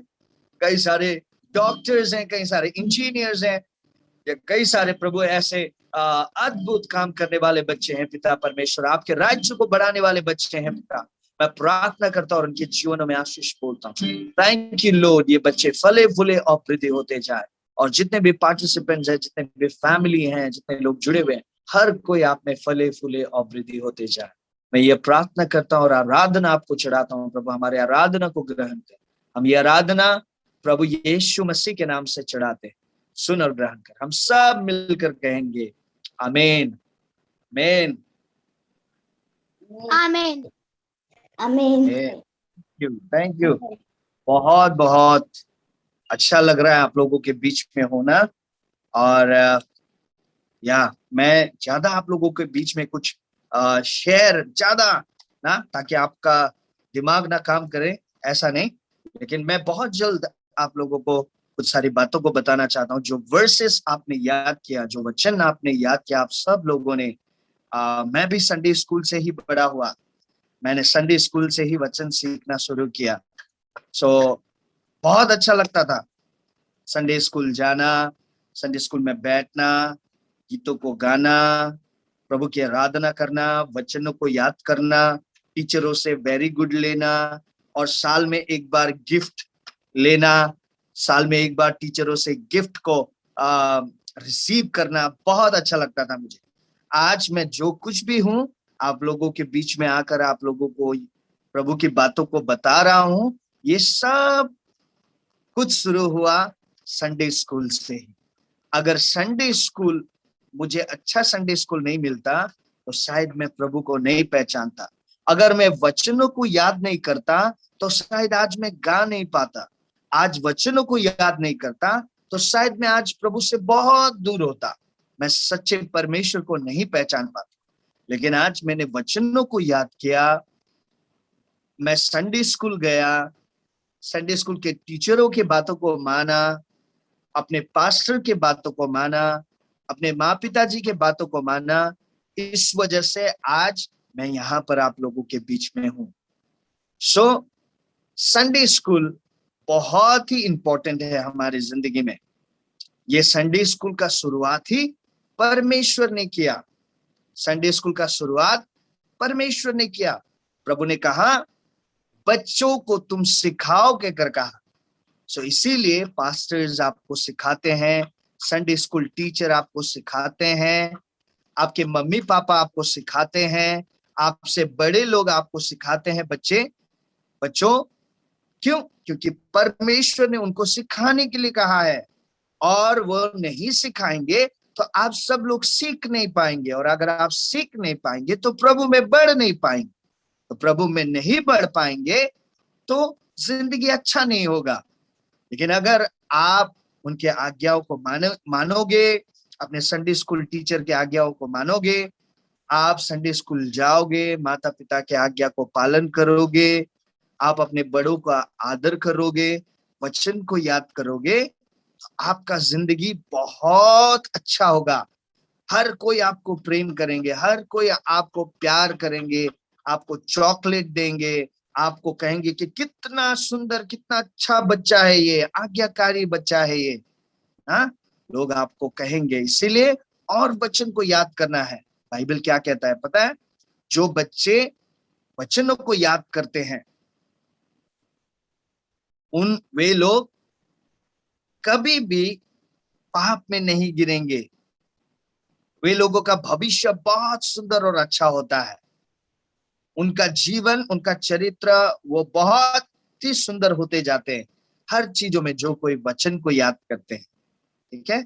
कई सारे डॉक्टर्स हैं, कई सारे इंजीनियर्स हैं, या कई सारे प्रभु ऐसे अद्भुत काम करने वाले बच्चे हैं पिता परमेश्वर। आपके राज्य को बढ़ाने वाले बच्चे हैं पिता। मैं प्रार्थना करता हूं और उनके जीवनों में आशीष बोलता हूँ। Thank you Lord. ये बच्चे फले फूले और वृद्धि होते जाए, और जितने भी पार्टिसिपेंट्स हैं, जितने भी फैमिली हैं, जितने लोग जुड़े हुए हैं, हर कोई आप में फले फूले और वृद्धि होते जाए। मैं ये प्रार्थना करता हूँ और आराधना आपको चढ़ाता हूँ प्रभु। हमारे आराधना को ग्रहण करें। हम ये आराधना प्रभु यीशु मसीह के नाम से चढ़ाते हैं। सुन और ग्रहण कर। हम सब मिलकर कहेंगे आमीन, आमीन, आमीन, आमीन। Thank you. बहुत बहुत अच्छा लग रहा है आप लोगों के बीच में होना। और मैं ज्यादा आप लोगों के बीच में कुछ शेयर ज्यादा ना, ताकि आपका दिमाग ना काम करे, ऐसा नहीं, लेकिन मैं बहुत जल्द आप लोगों को कुछ सारी बातों को बताना चाहता हूँ। जो वर्सेस आपने याद किया, जो वचन आपने याद किया, आप सब लोगों ने, मैं भी संडे स्कूल से ही बड़ा हुआ, मैंने संडे स्कूल से ही वचन सीखना शुरू किया। बहुत अच्छा लगता था संडे स्कूल जाना, संडे स्कूल में बैठना, गीतों को गाना, प्रभु की आराधना करना, वचनों को याद करना, टीचरों से वेरी गुड लेना, और साल में एक बार गिफ्ट लेना, साल में एक बार टीचरों से गिफ्ट को रिसीव करना। बहुत अच्छा लगता था मुझे। आज मैं जो कुछ भी हूँ, आप लोगों के बीच में आकर आप लोगों को प्रभु की बातों को बता रहा हूँ, ये सब कुछ शुरू हुआ संडे स्कूल से ही। अगर संडे स्कूल, मुझे अच्छा संडे स्कूल नहीं मिलता तो शायद मैं प्रभु को नहीं पहचानता। अगर मैं वचनों को याद नहीं करता तो शायद आज मैं गा नहीं पाता। आज वचनों को याद नहीं करता तो शायद मैं आज प्रभु से बहुत दूर होता, मैं सच्चे परमेश्वर को नहीं पहचान पाता। लेकिन आज मैंने वचनों को याद किया, मैं संडे स्कूल गया, संडे स्कूल के टीचरों की बातों को माना, अपने पास्टर के बातों को माना, अपने माँ पिताजी के बातों को माना। इस वजह से आज मैं यहाँ पर आप लोगों के बीच में हूँ। संडे स्कूल बहुत ही इंपॉर्टेंट है हमारी जिंदगी में। ये संडे स्कूल का शुरुआत ही परमेश्वर ने किया। संडे स्कूल का शुरुआत परमेश्वर ने किया। प्रभु ने कहा बच्चों को तुम सिखाओ कहकर कहा। सो इसीलिए पास्टर्स आपको सिखाते हैं, संडे स्कूल टीचर आपको सिखाते हैं, आपके मम्मी पापा आपको सिखाते हैं, आपसे बड़े लोग आपको सिखाते हैं बच्चों। क्यों? क्योंकि परमेश्वर ने उनको सिखाने के लिए कहा है, और वो नहीं सिखाएंगे तो आप सब लोग सीख नहीं पाएंगे, और अगर आप सीख नहीं पाएंगे तो प्रभु में बढ़ नहीं पाएंगे। तो प्रभु में नहीं बढ़ पाएंगे तो जिंदगी अच्छा नहीं होगा। लेकिन अगर आप उनके आज्ञाओं को मानोगे, अपने संडे स्कूल टीचर के आज्ञाओं को मानोगे, आप संडे स्कूल जाओगे, माता पिता के आज्ञा को पालन करोगे, आप अपने बड़ों का आदर करोगे, वचन को याद करोगे, आपका जिंदगी बहुत अच्छा होगा। हर कोई आपको प्रेम करेंगे, हर कोई आपको प्यार करेंगे, आपको चॉकलेट देंगे, आपको कहेंगे कि कितना सुंदर, कितना अच्छा बच्चा है ये, आज्ञाकारी बच्चा है ये। हाँ, लोग आपको कहेंगे। इसीलिए और वचन को याद करना है। बाइबल क्या कहता है पता है? जो बच्चे वचनों को याद करते हैं वे लोग कभी भी पाप में नहीं गिरेंगे। वे लोगों का भविष्य बहुत सुंदर और अच्छा होता है। उनका जीवन, उनका चरित्र वो बहुत ही सुंदर होते जाते हैं हर चीजों में, जो कोई वचन को याद करते हैं। ठीक है,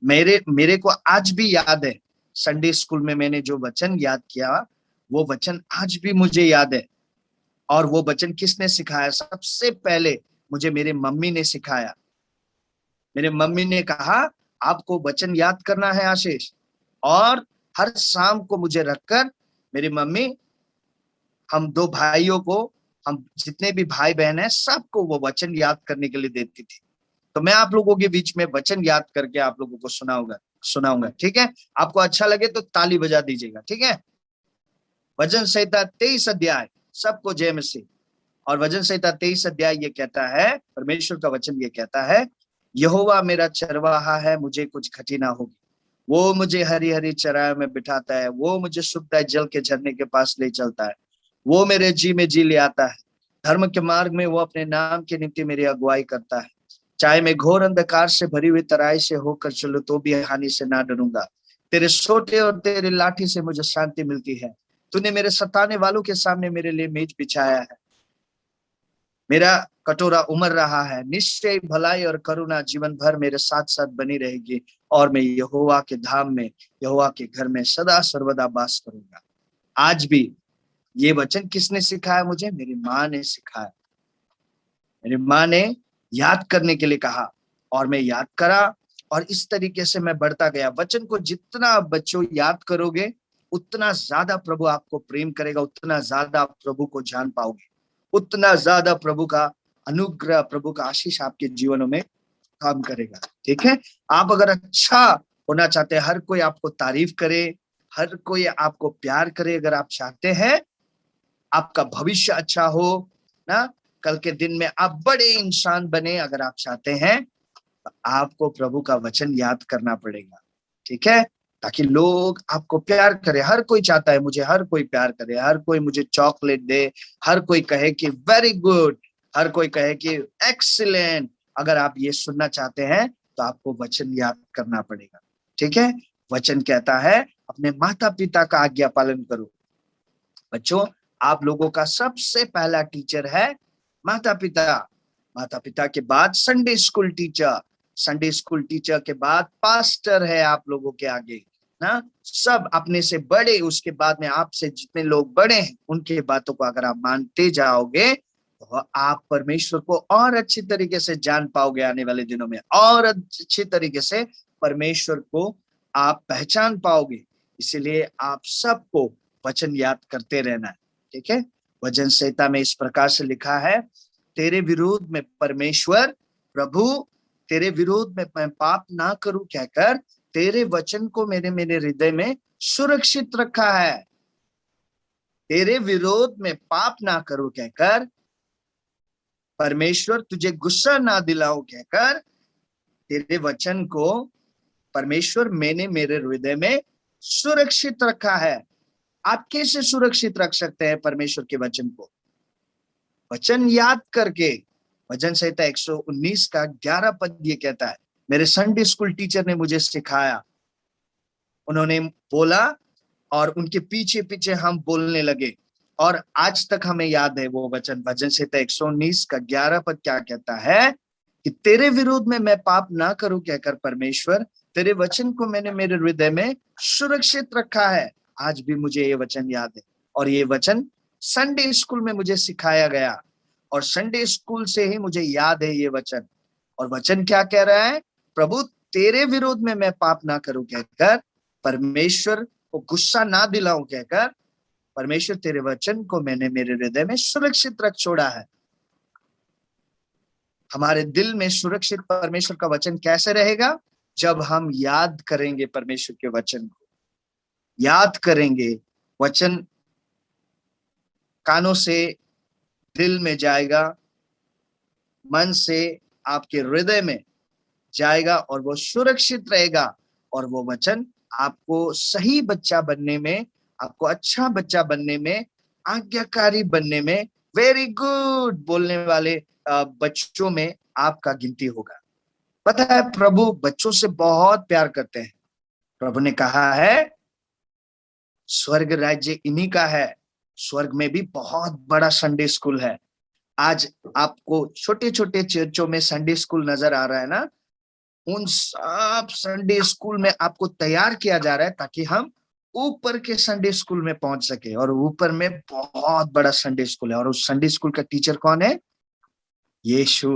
मेरे को आज भी याद है, संडे स्कूल में मैंने जो वचन याद किया वो वचन आज भी मुझे याद है। और वो वचन किसने सिखाया? सबसे पहले मुझे मेरे मम्मी ने सिखाया। मेरे मम्मी ने कहा आपको वचन याद करना है आशीष, और हर शाम को मुझे रखकर मेरी मम्मी हम दो भाइयों को, हम जितने भी भाई बहन हैं सबको वो वचन याद करने के लिए देती थी। तो मैं आप लोगों के बीच में वचन याद करके आप लोगों को सुनाऊंगा। ठीक है, आपको अच्छा लगे तो ताली बजा दीजिएगा। ठीक है, वचन संहिता 23 अध्याय, सबको जय मसीह। और वचन संहिता 23 अध्याय ये कहता है, परमेश्वर का वचन ये कहता है, यहोवा मेरा चरवाहा है, मुझे कुछ घटी ना होगी। वो मुझे हरी हरी चराइयों में बिठाता है, वो मुझे सुखदायक जल के झरने के पास ले चलता है, वो मेरे जी में जी ले आता है। धर्म के मार्ग में वो अपने नाम के निमित्त मेरी अगुवाई करता है। चाहे मैं घोर अंधकार से भरी हुई तराई से होकर चलूं तो भी हानि से ना डरूंगा। तेरे सोटे और तेरे लाठी से मुझे शांति मिलती है। तूने मेरे सताने वालों के सामने मेरे लिए मेज बिछाया है। मेरा कटोरा उमड़ रहा है। निश्चय भलाई और करुणा जीवन भर मेरे साथ साथ बनी रहेगी, और मैं यहोवा के धाम में, यहोवा के घर में सदा सर्वदा वास करूंगा। आज भी ये वचन किसने सिखाया मुझे? मेरी माँ ने सिखाया। मेरी माँ ने याद करने के लिए कहा और मैं याद करा, और इस तरीके से मैं बढ़ता गया। वचन को जितना आप बच्चों याद करोगे उतना ज्यादा प्रभु आपको प्रेम करेगा, उतना ज्यादा आप प्रभु को जान पाओगे, उतना ज्यादा प्रभु का अनुग्रह, प्रभु का आशीष आपके जीवनों में काम करेगा। ठीक है, आप अगर अच्छा होना चाहते हैं, हर कोई आपको तारीफ करे, हर कोई आपको प्यार करे, अगर आप चाहते हैं आपका भविष्य अच्छा हो ना, कल के दिन में आप बड़े इंसान बने, अगर आप चाहते हैं तो आपको प्रभु का वचन याद करना पड़ेगा। ठीक है, ताकि लोग आपको प्यार करे। हर कोई चाहता है मुझे हर कोई प्यार करे, हर कोई मुझे चॉकलेट दे, हर कोई कहे कि वेरी गुड, हर कोई कहे कि एक्सीलेंट। अगर आप ये सुनना चाहते हैं तो आपको वचन याद करना पड़ेगा। ठीक है, वचन कहता है अपने माता पिता का आज्ञा पालन करो। बच्चों, आप लोगों का सबसे पहला टीचर है माता पिता। माता पिता के बाद Sunday school teacher, Sunday school teacher के बाद पास्टर है आप लोगों के आगे ना, सब अपने से बड़े। उसके बाद में आपसे जितने लोग बड़े हैं उनके बातों को अगर आप मानते जाओगे तो आप परमेश्वर को और अच्छी तरीके से जान पाओगे। आने वाले दिनों में और अच्छी तरीके से परमेश्वर को आप पहचान पाओगे। इसीलिए आप सबको वचन याद करते रहना है। ठीक है, वचन संहिता में इस प्रकार से लिखा है, तेरे विरोध में परमेश्वर प्रभु, तेरे विरोध में मैं पाप ना करूं कहकर तेरे वचन को मेरे हृदय में सुरक्षित रखा है। तेरे विरोध में पाप ना करूं कहकर परमेश्वर तुझे गुस्सा ना दिलाऊं कहकर तेरे वचन को परमेश्वर मैंने मेरे हृदय में सुरक्षित रखा है। आप कैसे सुरक्षित रख सकते हैं परमेश्वर के वचन को? वचन याद करके। भजन संहिता 119 का 11 पद ये कहता है, मेरे संडे स्कूल टीचर ने मुझे सिखाया, उन्होंने बोला और उनके पीछे पीछे हम बोलने लगे और आज तक हमें याद है वो वचन। भजन संहिता 119 का 11 पद क्या कहता है कि तेरे विरोध में मैं पाप ना करूं कहकर परमेश्वर तेरे वचन को मैंने मेरे हृदय में सुरक्षित रखा है। आज भी मुझे ये वचन याद है और ये वचन संडे स्कूल में मुझे सिखाया गया और संडे स्कूल से ही मुझे याद है ये वचन। और वचन क्या कह रहा है? प्रभु तेरे विरोध में मैं पाप ना करूं कहकर, परमेश्वर को गुस्सा ना दिलाऊं कहकर, परमेश्वर तेरे वचन को मैंने मेरे हृदय में सुरक्षित रख छोड़ा है। हमारे दिल में सुरक्षित परमेश्वर का वचन कैसे रहेगा? जब हम याद करेंगे परमेश्वर के वचन को, याद करेंगे। वचन कानों से दिल में जाएगा, मन से आपके हृदय में जाएगा और वो सुरक्षित रहेगा और वो वचन आपको सही बच्चा बनने में, आपको अच्छा बच्चा बनने में, आज्ञाकारी बनने में, वेरी गुड बोलने वाले बच्चों में आपका गिनती होगा। पता है प्रभु बच्चों से बहुत प्यार करते हैं। प्रभु ने कहा है स्वर्ग राज्य इन्हीं का है। स्वर्ग में भी बहुत बड़ा संडे स्कूल है। आज आपको छोटे छोटे चर्चों में संडे स्कूल नजर आ रहा है ना, उन सब संडे स्कूल में आपको तैयार किया जा रहा है ताकि हम ऊपर के संडे स्कूल में पहुंच सके। और ऊपर में बहुत बड़ा संडे स्कूल है और उस संडे स्कूल का टीचर कौन है? यीशु।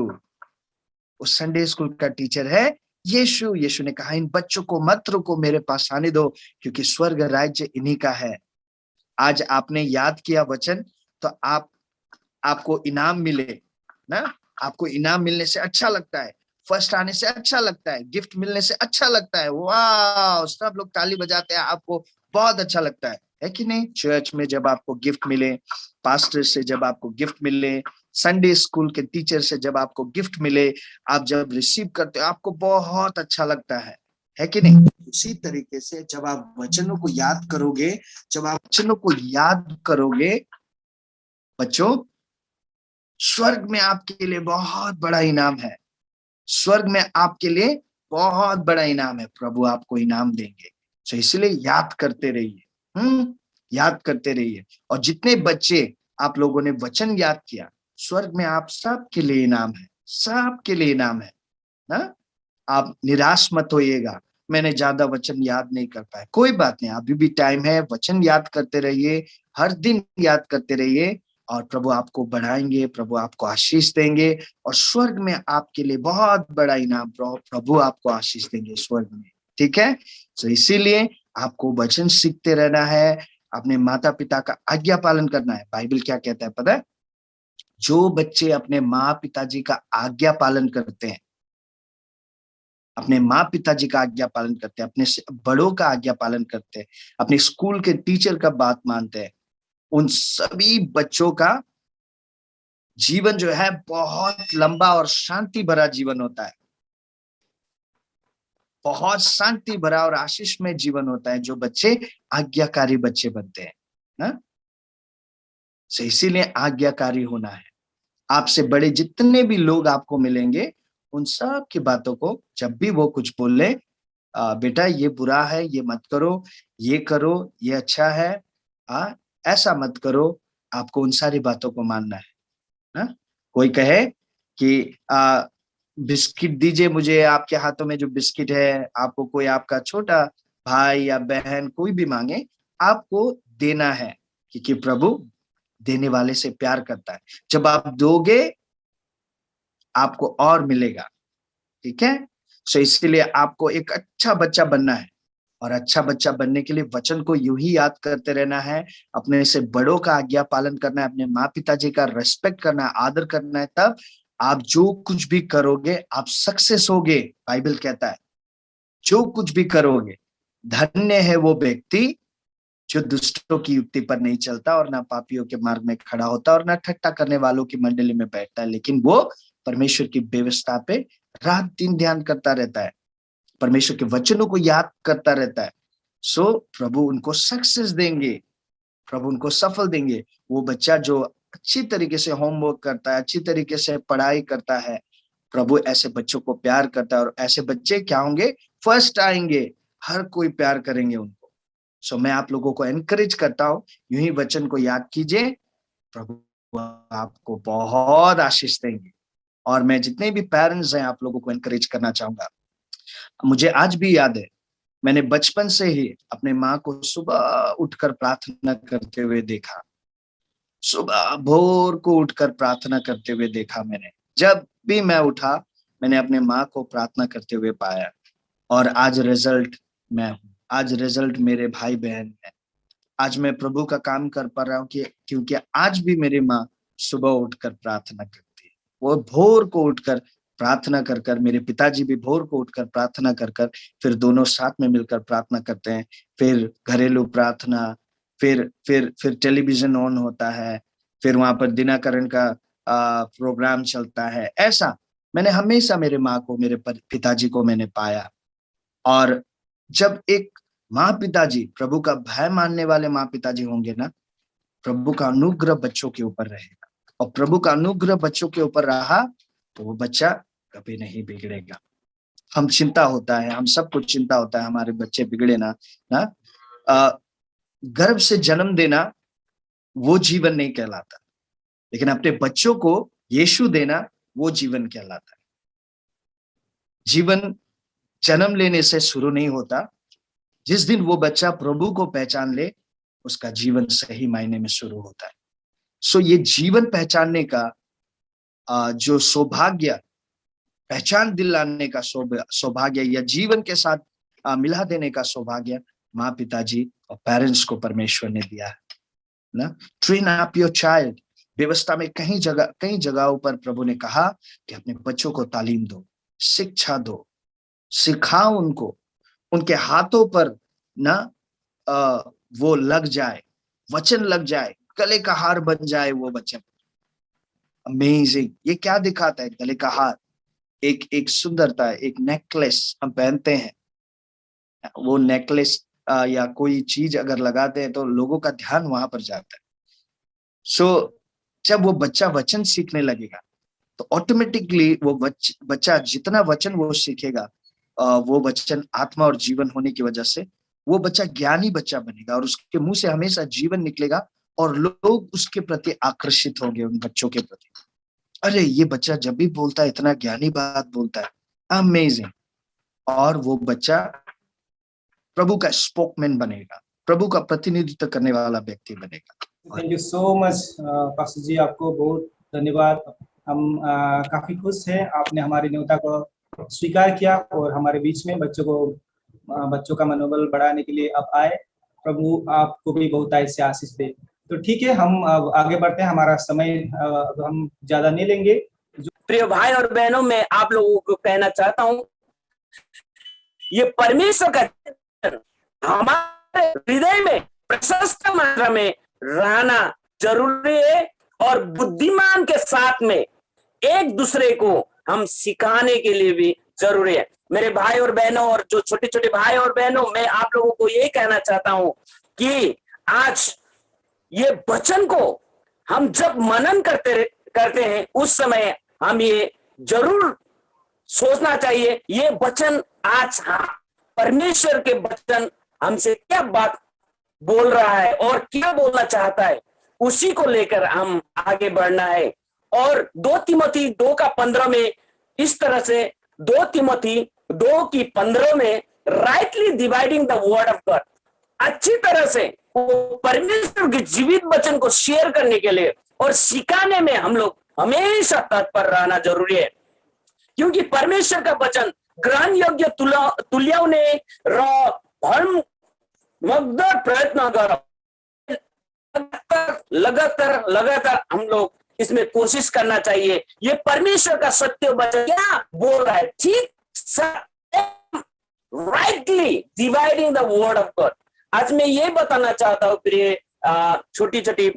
उस संडे स्कूल का टीचर है यीशु। यीशु ने कहा इन बच्चों को मत रोको, मेरे पास आने दो क्योंकि स्वर्ग राज्य इन्हीं का है। आज आपने याद किया वचन तो आपको इनाम मिले ना। आपको इनाम मिलने से अच्छा लगता है, फर्स्ट आने से अच्छा लगता है, गिफ्ट मिलने से अच्छा लगता है। वाह, सब लोग ताली बजाते हैं, आपको बहुत अच्छा लगता है कि नहीं? चर्च में जब आपको गिफ्ट मिले, पास्टर से जब आपको गिफ्ट मिले, संडे स्कूल के टीचर से जब आपको गिफ्ट मिले, आप जब रिसीव करते हो आपको बहुत अच्छा लगता है कि नहीं? उसी तरीके से जब आप वचनों को याद करोगे, जब आप वचनों को याद करोगे बच्चों, स्वर्ग में आपके लिए बहुत बड़ा इनाम है। स्वर्ग में आपके लिए बहुत बड़ा इनाम है। प्रभु आपको इनाम देंगे। तो इसलिए याद करते रहिए, याद करते रहिए। और जितने बच्चे आप लोगों ने वचन याद किया, स्वर्ग में आप सबके लिए इनाम है, सबके लिए इनाम है ना। आप निराश मत होइएगा, मैंने ज्यादा वचन याद नहीं कर पाया। कोई बात नहीं, अभी भी टाइम है। वचन याद करते रहिए, हर दिन याद करते रहिए और प्रभु आपको बढ़ाएंगे, प्रभु आपको आशीष देंगे और स्वर्ग में आपके लिए बहुत बड़ा इनाम प्रभु आपको आशीष देंगे स्वर्ग में। ठीक है? तो इसीलिए आपको वचन सीखते रहना है, अपने माता पिता का आज्ञा पालन करना है। बाइबल क्या कहता है पता है? जो बच्चे अपने माँ पिताजी का आज्ञा पालन करते हैं, अपने माँ पिताजी का आज्ञा पालन करते हैं, अपने बड़ों का आज्ञा पालन करते हैं, अपने स्कूल के टीचर का बात मानते हैं, उन सभी बच्चों का जीवन जो है बहुत लंबा और शांति भरा जीवन होता है। बहुत शांति भरा और आशीष में जीवन होता है जो बच्चे आज्ञाकारी बच्चे बनते हैं ना। तो इसीलिए आज्ञाकारी होना है। आपसे बड़े जितने भी लोग आपको मिलेंगे, उन सब की बातों को जब भी वो कुछ बोले, बेटा ये बुरा है, ये मत करो, ये करो, ये अच्छा है, ऐसा मत करो, आपको उन सारी बातों को मानना है ना। कोई कहे कि बिस्किट दीजिए मुझे, आपके हाथों में जो बिस्किट है, आपको कोई आपका छोटा भाई या बहन कोई भी मांगे, आपको देना है क्योंकि प्रभु देने वाले से प्यार करता है। जब आप दोगे आपको और मिलेगा। ठीक है? सो इसलिए आपको एक अच्छा बच्चा बनना है और अच्छा बच्चा बनने के लिए वचन को यूं ही याद करते रहना है, अपने से बड़ों का आज्ञा पालन करना है, अपने माँ पिताजी का रेस्पेक्ट करना है, आदर करना है। तब आप जो कुछ भी करोगे आप सक्सेस होगे। बाइबल कहता है जो कुछ भी करोगे, धन्य है वो व्यक्ति जो दुष्टों की युक्ति पर नहीं चलता और ना पापियों के मार्ग में खड़ा होता और ना ठट्टा करने वालों की मंडली में बैठता है, लेकिन वो परमेश्वर की व्यवस्था पे रात दिन ध्यान करता रहता है, परमेश्वर के वचनों को याद करता रहता है। सो प्रभु उनको सक्सेस देंगे, प्रभु उनको सफल देंगे। वो बच्चा जो अच्छी तरीके से होमवर्क करता है, अच्छी तरीके से पढ़ाई करता है, प्रभु ऐसे बच्चों को प्यार करता है और ऐसे बच्चे क्या होंगे, फर्स्ट आएंगे, हर कोई प्यार करेंगे उनको। सो मैं आप लोगों को एनकरेज करता हूँ, यूं ही वचन को याद कीजिए, प्रभु आपको बहुत आशीष देंगे। और मैं जितने भी पेरेंट्स हैं आप लोगों को एनकरेज करना चाहूंगा। मुझे आज भी याद है, मैंने बचपन से ही अपने माँ को सुबह उठकर प्रार्थना करते हुए देखा, सुबह भोर को उठकर प्रार्थना करते हुए देखा। मैंने जब भी मैं उठा, मैंने अपने माँ को प्रार्थना करते हुए पाया। और आज रिजल्ट मैं हूँ, आज रिजल्ट मेरे भाई बहन है। आज मैं प्रभु का काम कर पा रहा हूँ क्योंकि आज भी मेरी माँ सुबह उठकर प्रार्थना करती है। वो भोर को उठकर प्रार्थना कर कर, मेरे पिताजी भी भोर को उठकर प्रार्थना कर कर, फिर दोनों साथ में मिलकर प्रार्थना करते हैं। फिर घरेलू प्रार्थना, फिर टेलीविजन ऑन होता है, फिर वहां पर दिनाकरण का प्रोग्राम चलता है। ऐसा मैंने हमेशा मेरे माँ को, मेरे पिताजी को मैंने पाया। और जब एक माँ पिताजी, प्रभु का भय मानने वाले माँ पिताजी होंगे ना, प्रभु का अनुग्रह बच्चों के ऊपर रहेगा। और प्रभु का अनुग्रह बच्चों के ऊपर रहा तो वो बच्चा कभी नहीं बिगड़ेगा। हम चिंता होता है, हम सबको चिंता होता है हमारे बच्चे बिगड़े ना। गर्भ से जन्म देना वो जीवन नहीं कहलाता, लेकिन अपने बच्चों को यीशु देना वो जीवन कहलाता है। जीवन जन्म लेने से शुरू नहीं होता, जिस दिन वो बच्चा प्रभु को पहचान ले, उसका जीवन सही मायने में शुरू होता है। सो ये जीवन पहचानने का जो सौभाग्य, पहचान दिलाने का सौभाग्य या जीवन के साथ मिला देने का सौभाग्य माँ पिताजी और पेरेंट्स को परमेश्वर ने दिया है ना। ट्रेन अप योर चाइल्ड, व्यवस्था में कई जगहों पर प्रभु ने कहा कि अपने बच्चों को तालीम दो, शिक्षा दो, सिखाओ उनको, उनके हाथों पर ना वो लग जाए, वचन लग जाए, गले का हार बन जाए वो वचन। अमेजिंग। ये क्या दिखाता है? गले का हार एक सुंदरता है, एक नेकलेस हम पहनते हैं। वो नेकलेस या कोई चीज अगर लगाते हैं तो लोगों का ध्यान वहां पर जाता है। सो जब वो बच्चा वचन सीखने लगेगा तो ऑटोमेटिकली वो बच्चा जितना वचन वो सीखेगा, वो वचन आत्मा और जीवन होने की वजह से वो बच्चा ज्ञानी बच्चा बनेगा और उसके मुंह से हमेशा जीवन निकलेगा और लोग उसके प्रति आकर्षित होंगे, उन बच्चों के प्रति। अरे ये बच्चा जब भी बोलता है इतना ज्ञानी बात बोलता है, अमेजिंग। और वो बच्चा प्रभु का स्पोकमैन बनेगा, प्रभु का प्रतिनिधित्व करने वाला व्यक्ति बनेगा। Thank you so much pastor ji, आपको बहुत धन्यवाद। हम काफी खुश हैं, आपने हमारी न्योता को स्वीकार किया और हमारे बीच में बच्चों का मनोबल बढ़ाने के लिए अब आए। प्रभु आपको भी बहुत से आशीष दे। तो ठीक है, हम अब आगे बढ़ते हैं, हमारा समय हम ज्यादा नहीं लेंगे। प्रिय भाई और बहनों, मैं आप लोगों को कहना चाहता हूँ, ये परमेश्वर का हमारे हृदय में प्रशस्त मात्रा में रहना जरूरी है और बुद्धिमान के साथ में एक दूसरे को हम सिखाने के लिए भी जरूरी है। मेरे भाई और बहनों और जो छोटे छोटे भाई और बहनों, मैं आप लोगों को ये कहना चाहता हूं कि आज ये वचन को हम जब मनन करते हैं उस समय हम ये जरूर सोचना चाहिए, ये वचन आज परमेश्वर के वचन हमसे क्या बात बोल रहा है और क्या बोलना चाहता है, उसी को लेकर हम आगे बढ़ना है। और 2 तिमोथी 2:15 में इस तरह से 2 तिमोथी 2:15 में rightly dividing the word of God, अच्छी तरह से वो परमेश्वर के जीवित वचन को शेयर करने के लिए और सिखाने में हम लोग हमेशा तत्पर रहना जरूरी है, क्योंकि परमेश्वर का वचन ग्रहण योग्य तुल्याउने र भर्म मगदर प्रयत्न करो। लगातार हम लोग इसमें कोशिश करना चाहिए। ये परमेश्वर का सत्य वचन क्या बोल रहा है, ठीक rightly dividing the word of God, आज मैं ये बताना चाहता हूँ प्रिय छोटी छोटी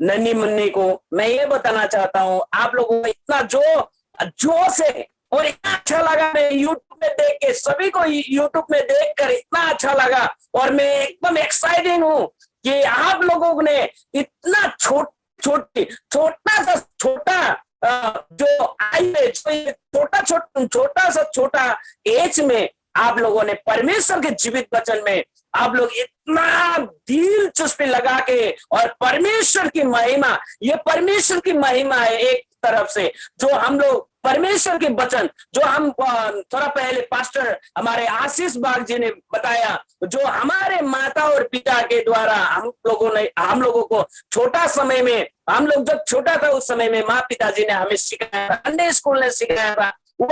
नन्ही मुन्नी को मैं ये बताना चाहता हूँ, आप लोगों को इतना जोश है और इतना अच्छा लगा। मैं यूट्यूब में देख के सभी को यूट्यूब में देखकर इतना अच्छा लगा और मैं एकदम एक्साइटेड हूँ कि आप लोगों ने इतना छोटा जो आई है, छोटा एज में आप लोगों ने परमेश्वर के जीवित वचन में आप लोग इतना दिलचस्पी लगा के और परमेश्वर की महिमा, ये परमेश्वर की महिमा है एक तरफ से, जो हम लोग परमेश्वर के वचन जो हम थोड़ा पहले पास्टर हमारे आशीष बाग जी ने बताया, जो हमारे माता और पिता के द्वारा हम लोगों को छोटा समय में, हम लोग जब छोटा था उस समय में माँ पिताजी ने हमें सिखाया, संडे स्कूल ने सिखाया था, वो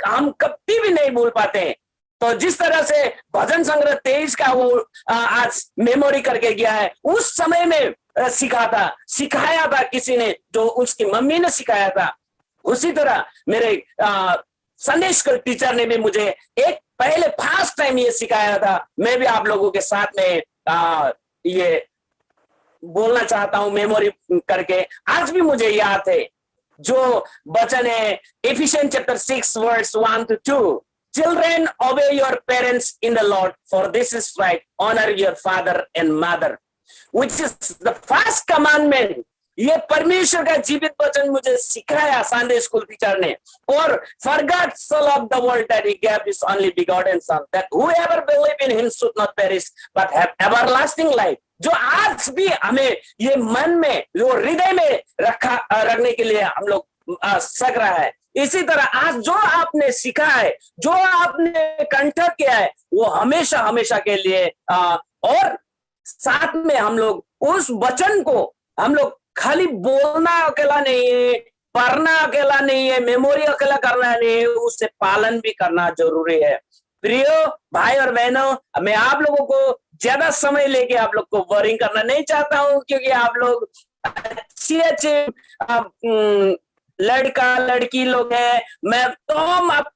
हम कभी भी नहीं भूल पाते हैं। तो जिस तरह से भजन संग्रह 23 का वो आज मेमोरी करके गया है, उस समय में सिखाया था किसी ने, जो उसकी मम्मी ने सिखाया था। उसी तरह मेरे संडे स्कूल टीचर ने भी मुझे एक पहले फर्स्ट टाइम ये सिखाया था। मैं भी आप लोगों के साथ में ये बोलना चाहता हूं मेमोरी करके। आज भी मुझे याद है जो वचन है efficiency chapter 6 verse 1 to 2, Children, obey your parents in the Lord, for this is right. Honor your father and mother, which is the first commandment. ये परमेश्वर का जीवित वचन मुझे सिखाया संडे स्कूल टीचर ने। और for God so loved the world that he gave his only begotten son, that whoever believe in him should not perish but have everlasting life. जो आज भी हमें ये मन में, जो हृदय में रखने के लिए हम लोग सक रहा है। इसी तरह आज जो आपने सीखा है, जो आपने कंठ किया है, वो हमेशा हमेशा के लिए और साथ में हम लोग उस वचन को हम लोग खाली बोलना अकेला नहीं है, पढ़ना अकेला नहीं है, मेमोरी अकेला करना नहीं है, उससे पालन भी करना जरूरी है। प्रियो भाई और बहनों, मैं आप लोगों को ज्यादा समय लेके आप लोग को बोरिंग करना नहीं चाहता हूं, क्योंकि आप लोग अच्छे लड़का लड़की लोग हैं। मैं तो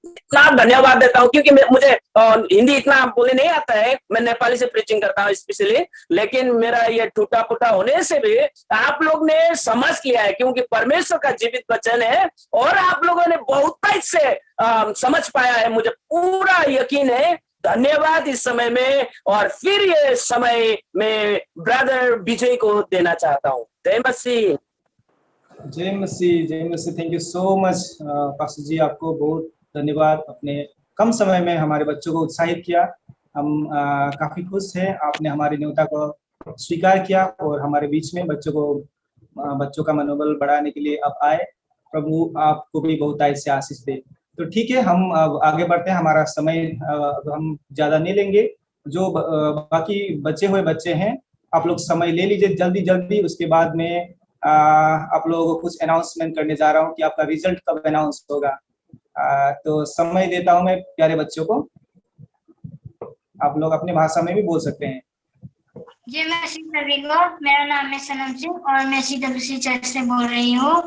इतना धन्यवाद देता हूँ, क्योंकि मुझे हिंदी इतना बोलने नहीं आता है, मैं नेपाली से प्रीचिंग करता हूँ स्पेशली, लेकिन मेरा ये टूटा फूटा होने से भी आप लोग ने समझ लिया है, क्योंकि परमेश्वर का जीवित वचन है और आप लोगों ने बहुत से समझ पाया है, मुझे पूरा यकीन है। धन्यवाद इस समय में, और फिर ये समय में ब्रदर विजय को देना चाहता हूँ। जय मसीह। जय मसीह, जय मसीह। Thank you so much pastor ji, आपको बहुत धन्यवाद। अपने कम समय में हमारे बच्चों को उत्साहित किया। हम काफी खुश हैं, आपने हमारी न्योता को स्वीकार किया और हमारे बीच में बच्चों का मनोबल बढ़ाने के लिए आप आए। प्रभु आपको भी बहुत से आशीष दे। तो ठीक है, हम अब आगे बढ़ते हैं। हमारा समय हम ज्यादा नहीं लेंगे। जो बाकी बचे हुए बच्चे हैं, आप लोग समय ले लीजिए जल्दी जल्दी। उसके बाद में आप लोगों को कुछ अनाउंसमेंट करने जा रहा हूँ कि आपका रिजल्ट कब अनाउंस होगा। तो समय देता हूँ मैं प्यारे बच्चों को, आप लोग अपनी भाषा में भी बोल सकते हैं। जी मैं सभी को, मेरा नाम है सनम सिंह और मैं CWC चर्च से बोल रही हूँ।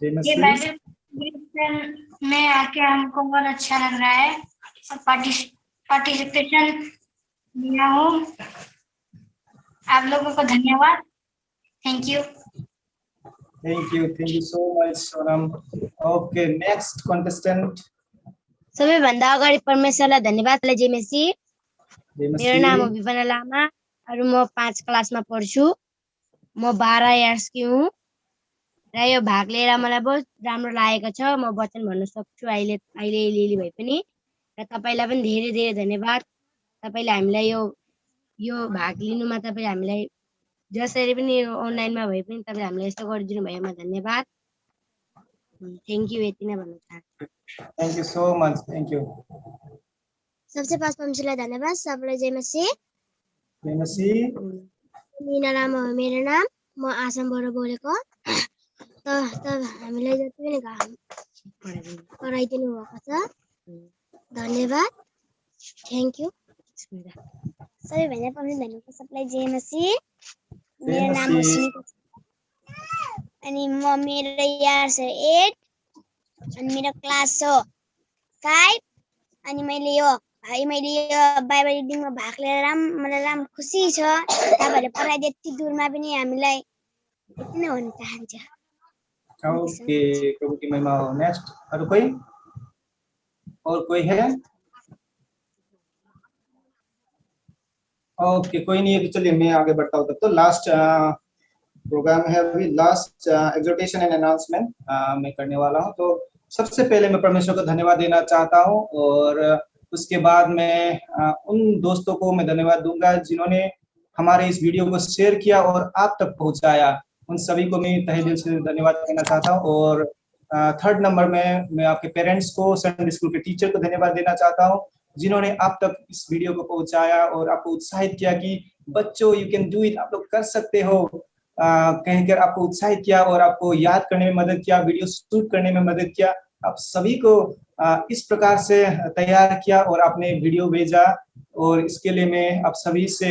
ये बाइबल में आके हमको बहुत अच्छा लग रहा है और पार्टिसिपेशन दिया हूँ। आप लोगों को धन्यवाद। Thank you so much Sonam. Okay, next contestant. सबैभन्दा अगाडि परमेश्वरलाई धन्यवाद। जय मसीह। मेरो नाम हो विपना लामा और म 5 क्लासमा पढ्छु। म 12 इयर्सकी हुँ र यो भाग लिएर मलाई बहुत राम्रो लागेको छ। म वचन भन्न सक्छु अहिले अलिअलि भए पनि। र तपाईलाई पनि धेरै धेरै धन्यवाद। तपाईले हामीलाई यो भाग लिनुमा तपाईले हामीलाई जसरी पनि अनलाइनमा भए पनि तपाईले हामीलाई यस्तो गरिदिनु भएमा धन्यवाद। थ्यांक यू, यति नै भन्न चाहन्छु। Thank you so much. Thank you. सबसे पास परमेश्वरलाई धन्यवाद। सबैलाई जय मसीह। जय मसीह। मेरो नाम म आसामबाट बोलेको। त हामीलाई जति पनि पढाइदिनु भएको छ, धन्यवाद। Thank you. सबैभन्दा पहिला धन्यवाद सबैलाई जय मसीह। मेरो नाम हो सुनिता अनि मेरो इयर्स हो 8 अनि मेरो क्लास हो 5 अनि मैले यो बाइबल रिडिङमा भाग लिएर मलाई खुसी छ। तपाईँहरूले पढाइदिए यति दूरमा पनि हामीलाई यति नै हुन चाहन्छ। ओके, प्रभु की महिमा हो। नेक्स्ट और कोई है? ओके, कोई नहीं है तो चलिए मैं आगे बढ़ता हूँ। तब तो लास्ट प्रोग्राम है अभी, लास्ट एग्जोर्टेशन एंड अनाउंसमेंट मैं करने वाला हूँ। तो सबसे पहले मैं परमेश्वर को धन्यवाद देना चाहता हूँ और उसके बाद मैं उन दोस्तों को मैं धन्यवाद दूंगा जिन्होंने हमारे इस वीडियो को शेयर किया और आप तक पहुंचाया। उन सभी को मैं तहे दिल से धन्यवाद देना चाहता हूँ। और थर्ड नंबर में मैं आपके पेरेंट्स को, संडे स्कूल के टीचर को धन्यवाद देना चाहता हूँ जिन्होंने आप तक इस वीडियो को पहुंचाया और आपको उत्साहित किया कि बच्चों यू कैन डू इट, आप लोग कर सकते हो, कहकर आपको उत्साहित किया और आपको याद करने में मदद किया, वीडियो शूट करने में मदद किया। आप सभी को इस प्रकार से तैयार किया और आपने वीडियो भेजा और इसके लिए मैं आप सभी से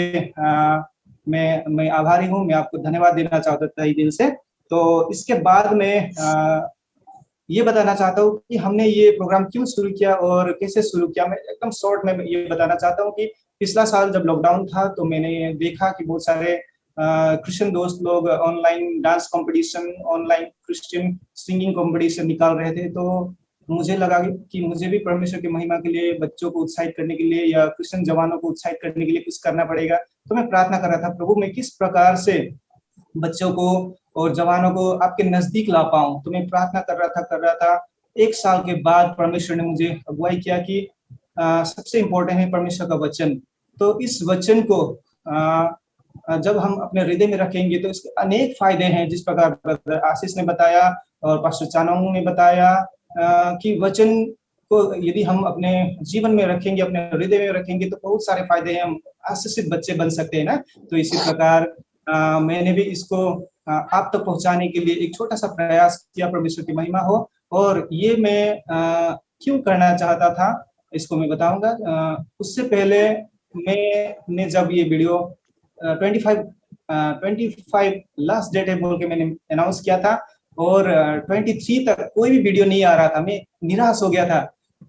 मैं आभारी हूँ। मैं आपको धन्यवाद देना चाहता था तहे दिल से। तो इसके बाद में ये बताना चाहता हूँ कि हमने ये प्रोग्राम क्यों शुरू किया और कैसे शुरू किया। मैं एकदम शॉर्ट में ये बताना चाहता हूँ कि पिछला साल जब लॉकडाउन था तो मैंने देखा कि बहुत सारे क्रिश्चियन दोस्त लोग online dance competition, online Christian singing competition निकाल रहे थे। तो मुझे लगा कि मुझे भी परमेश्वर की महिमा के लिए, बच्चों को उत्साहित करने के लिए या क्रिश्चियन जवानों को उत्साहित करने के लिए कुछ करना पड़ेगा। तो मैं प्रार्थना कर रहा था, प्रभु मैं किस प्रकार से बच्चों को और जवानों को आपके नजदीक ला पाऊं। तो मैं प्रार्थना कर रहा था। एक साल के बाद परमेश्वर ने मुझे अगुवाई किया कि सबसे इम्पोर्टेंट है परमेश्वर का वचन। तो इस वचन को जब हम अपने हृदय में रखेंगे तो इसके अनेक फायदे हैं, जिस प्रकार ब्रदर आशीष ने बताया और पास्टर चानोंग ने बताया कि वचन को यदि हम अपने जीवन में रखेंगे, अपने हृदय में रखेंगे तो बहुत सारे फायदे हैं, हम आशीषित बच्चे बन सकते हैं ना। तो इसी प्रकार मैंने भी इसको आप तक पहुंचाने के लिए एक छोटा सा प्रयास किया। परमेश्वर की महिमा हो। और ये मैं क्यों करना चाहता था इसको मैं बताऊंगा। उससे पहले मैंने जब ये वीडियो 25 लास्ट डेट है बोल के मैंने अनाउंस किया था और 23 तक कोई भी वीडियो नहीं आ रहा था। मैं निराश हो गया था,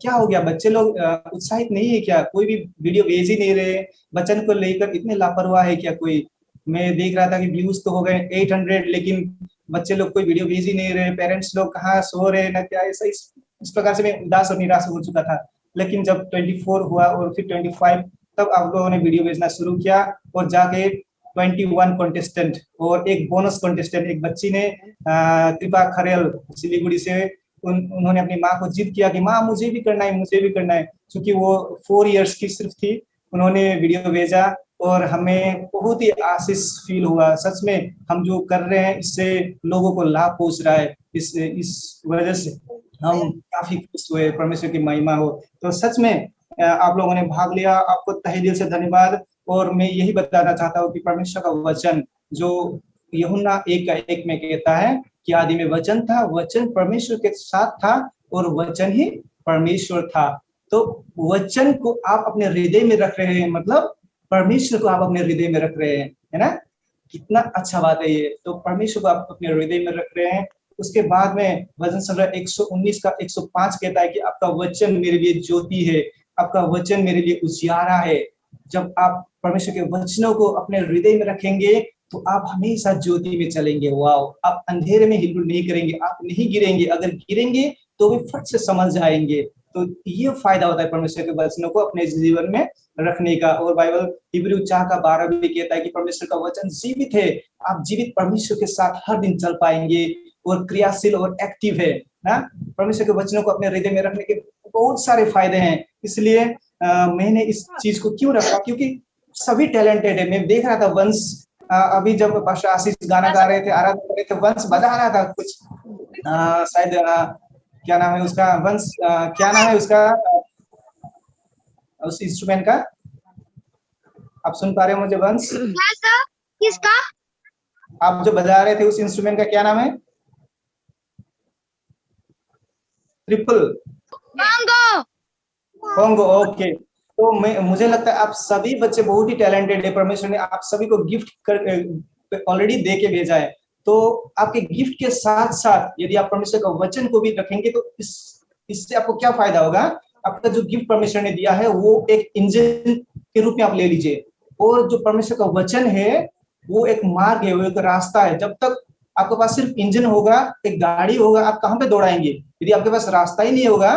क्या हो गया, बच्चे लोग उत्साहित नहीं है क्या, कोई भी वीडियो भेज ही नहीं रहे, वचन को लेकर इतने लापरवाह है क्या कोई। मैं देख रहा था कि व्यूज तो हो गए 800 लेकिन बच्चे लोग कोई वीडियो भेज ही नहीं रहे, पेरेंट्स लोग कहाँ सो रहे ना क्या, ऐसा इस प्रकार से मैं उदास और निराश हो चुका था। लेकिन जब 24 हुआ और फिर 25 तब आप लोगों ने वीडियो भेजना शुरू किया और जाके 21 कंटेस्टेंट और एक बोनस कंटेस्टेंट, एक बच्ची ने कृपा खरेल सिलीगुड़ी से उन्होंने अपनी माँ को जिद किया कि माँ मुझे भी करना है, मुझे भी करना है। क्योंकि वो 4 इयर्स की सिर्फ थी, उन्होंने वीडियो भेजा और हमें बहुत ही आशीष फील हुआ। सच में हम जो कर रहे हैं इससे लोगों को लाभ पहुंच रहा है, इस वजह से हम काफी खुश हुए। परमेश्वर की महिमा हो। तो सच में आप लोगों ने भाग लिया, आपको तहे दिल से धन्यवाद। और मैं यही बताना चाहता हूँ कि परमेश्वर का वचन जो यूहन्ना 1:1 में कहता है कि आदि में वचन था, वचन परमेश्वर के साथ था और वचन ही परमेश्वर था। तो वचन को आप अपने हृदय में रख रहे हैं, मतलब परमेश्वर को आप अपने हृदय में रख रहे हैं, है ना। कितना अच्छा बात है ये। तो परमेश्वर को आप अपने हृदय में रख रहे हैं। उसके बाद में भजन संग्रह 119 का 105 कहता है कि आपका वचन मेरे लिए ज्योति है, आपका वचन मेरे लिए उजियारा है। जब आप परमेश्वर के वचनों को अपने हृदय में रखेंगे तो आप हमेशा ज्योति में चलेंगे। वाओ, आप अंधेरे में हिलडुल नहीं करेंगे, आप नहीं गिरेंगे, अगर गिरेंगे तो भी फट से समझ जाएंगे। तो ये फायदा होता है परमेश्वर के वचनों को अपने जीवन में रखने का। और बाइबल हिब्रू 4:12 भी कहता है कि परमेश्वर का वचन जीवित है, आप जीवित परमेश्वर के साथ हर दिन चल पाएंगे और क्रियाशील और एक्टिव है ना। परमेश्वर के वचनों को अपने हृदय में रखने के बहुत सारे फायदे हैं। इसलिए मैंने इस चीज को क्यों रखा, क्योंकि सभी टैलेंटेड है। मैं देख रहा था वंश, अभी जब पास्टर आशीष गाना गा रहे थे, आराधना कर रहे थे, वंश बजा रहा था कुछ, शायद क्या नाम है उसका, वंश क्या नाम है उसका, उस इंस्ट्रूमेंट का, आप सुन पा रहे हो मुझे वंश? किसका? आप जो बजा रहे थे उस इंस्ट्रूमेंट का क्या नाम है? Triple Congo. ओके। तो मुझे लगता है आप सभी बच्चे बहुत ही टैलेंटेड है। परमेश्वर ने आप सभी को गिफ्ट ऑलरेडी दे के भेजा है। तो आपके गिफ्ट के साथ साथ यदि आप परमेश्वर का वचन को भी रखेंगे तो इससे आपको क्या फायदा होगा आपका जो गिफ्ट परमेश्वर ने दिया है वो एक इंजन के रूप में आप ले लीजिए, और जो परमेश्वर का वचन है वो एक मार्ग है, वो एक रास्ता है। जब तक आपके पास सिर्फ इंजन होगा, एक गाड़ी होगा, आप कहाँ पे दौड़ाएंगे? यदि आपके पास रास्ता ही नहीं होगा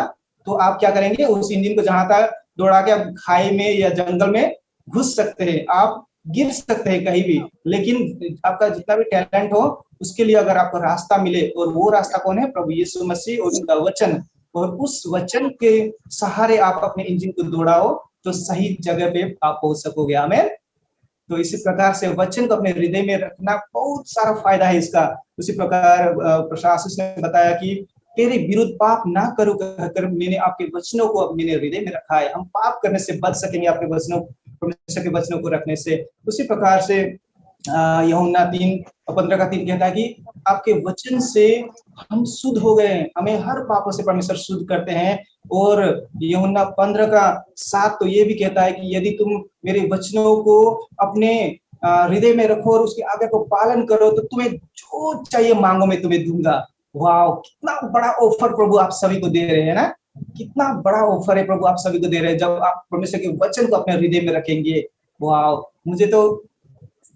तो आप क्या करेंगे? उस इंजन को जहां तक दौड़ा के आप खाई में या जंगल में घुस सकते हैं, आप गिर सकते हैं कहीं भी। लेकिन आपका जितना भी टैलेंट हो, उसके लिए अगर आपको रास्ता मिले, और वो रास्ता कौन है? प्रभु यीशु मसीह और उनका वचन, और उस वचन के सहारे आप अपने इंजन को दौड़ाओ तो सही जगह पे आप पहुंच सकोगे। आमीन। तो इसी प्रकार से वचन को अपने हृदय में रखना बहुत सारा फायदा है इसका। उसी प्रकार प्रशासिस ने बताया कि तेरे विरुद्ध पाप ना करो कहकर मैंने आपके वचनों को मैंने हृदय में रखा है। हम पाप करने से बच सकेंगे आपके वचनों, परमेश्वर के वचनों को रखने से। उसी प्रकार से यूहन्ना 3:15 कहता है कि आपके वचन से हम शुद्ध हो गए हैं, हमें हर पापों से परमेश्वर शुद्ध करते हैं। और यूहन्ना 15:7 तो ये भी कहता है कि यदि तुम मेरे वचनों को अपने हृदय में रखो और उसके आगे को पालन करो तो तुम्हें जो चाहिए मांगो मैं तुम्हें दूंगा। वाह, कितना बड़ा ऑफर प्रभु आप सभी को दे रहे हैं ना, कितना बड़ा ऑफर है प्रभु आप सभी को दे रहे हैं जब आप परमेश्वर के वचन को अपने हृदय में रखेंगे। वाह, मुझे तो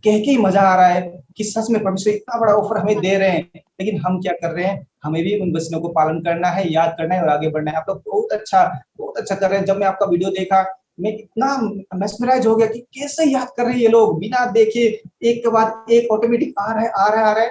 कह के ही मजा आ रहा है कि सच में परमेश्वर इतना बड़ा ऑफर हमें दे रहे हैं, लेकिन हम क्या कर रहे हैं? हमें भी उन वचनों को पालन करना है, याद करना है और आगे बढ़ना है। आप लोग बहुत अच्छा कर रहे हैं। जब मैं आपका वीडियो देखा, मैं इतना मेस्मराइज हो गया कि कैसे याद कर रहे हैं ये लोग बिना देखे, एक के बाद एक ऑटोमेटिक आ रहा है।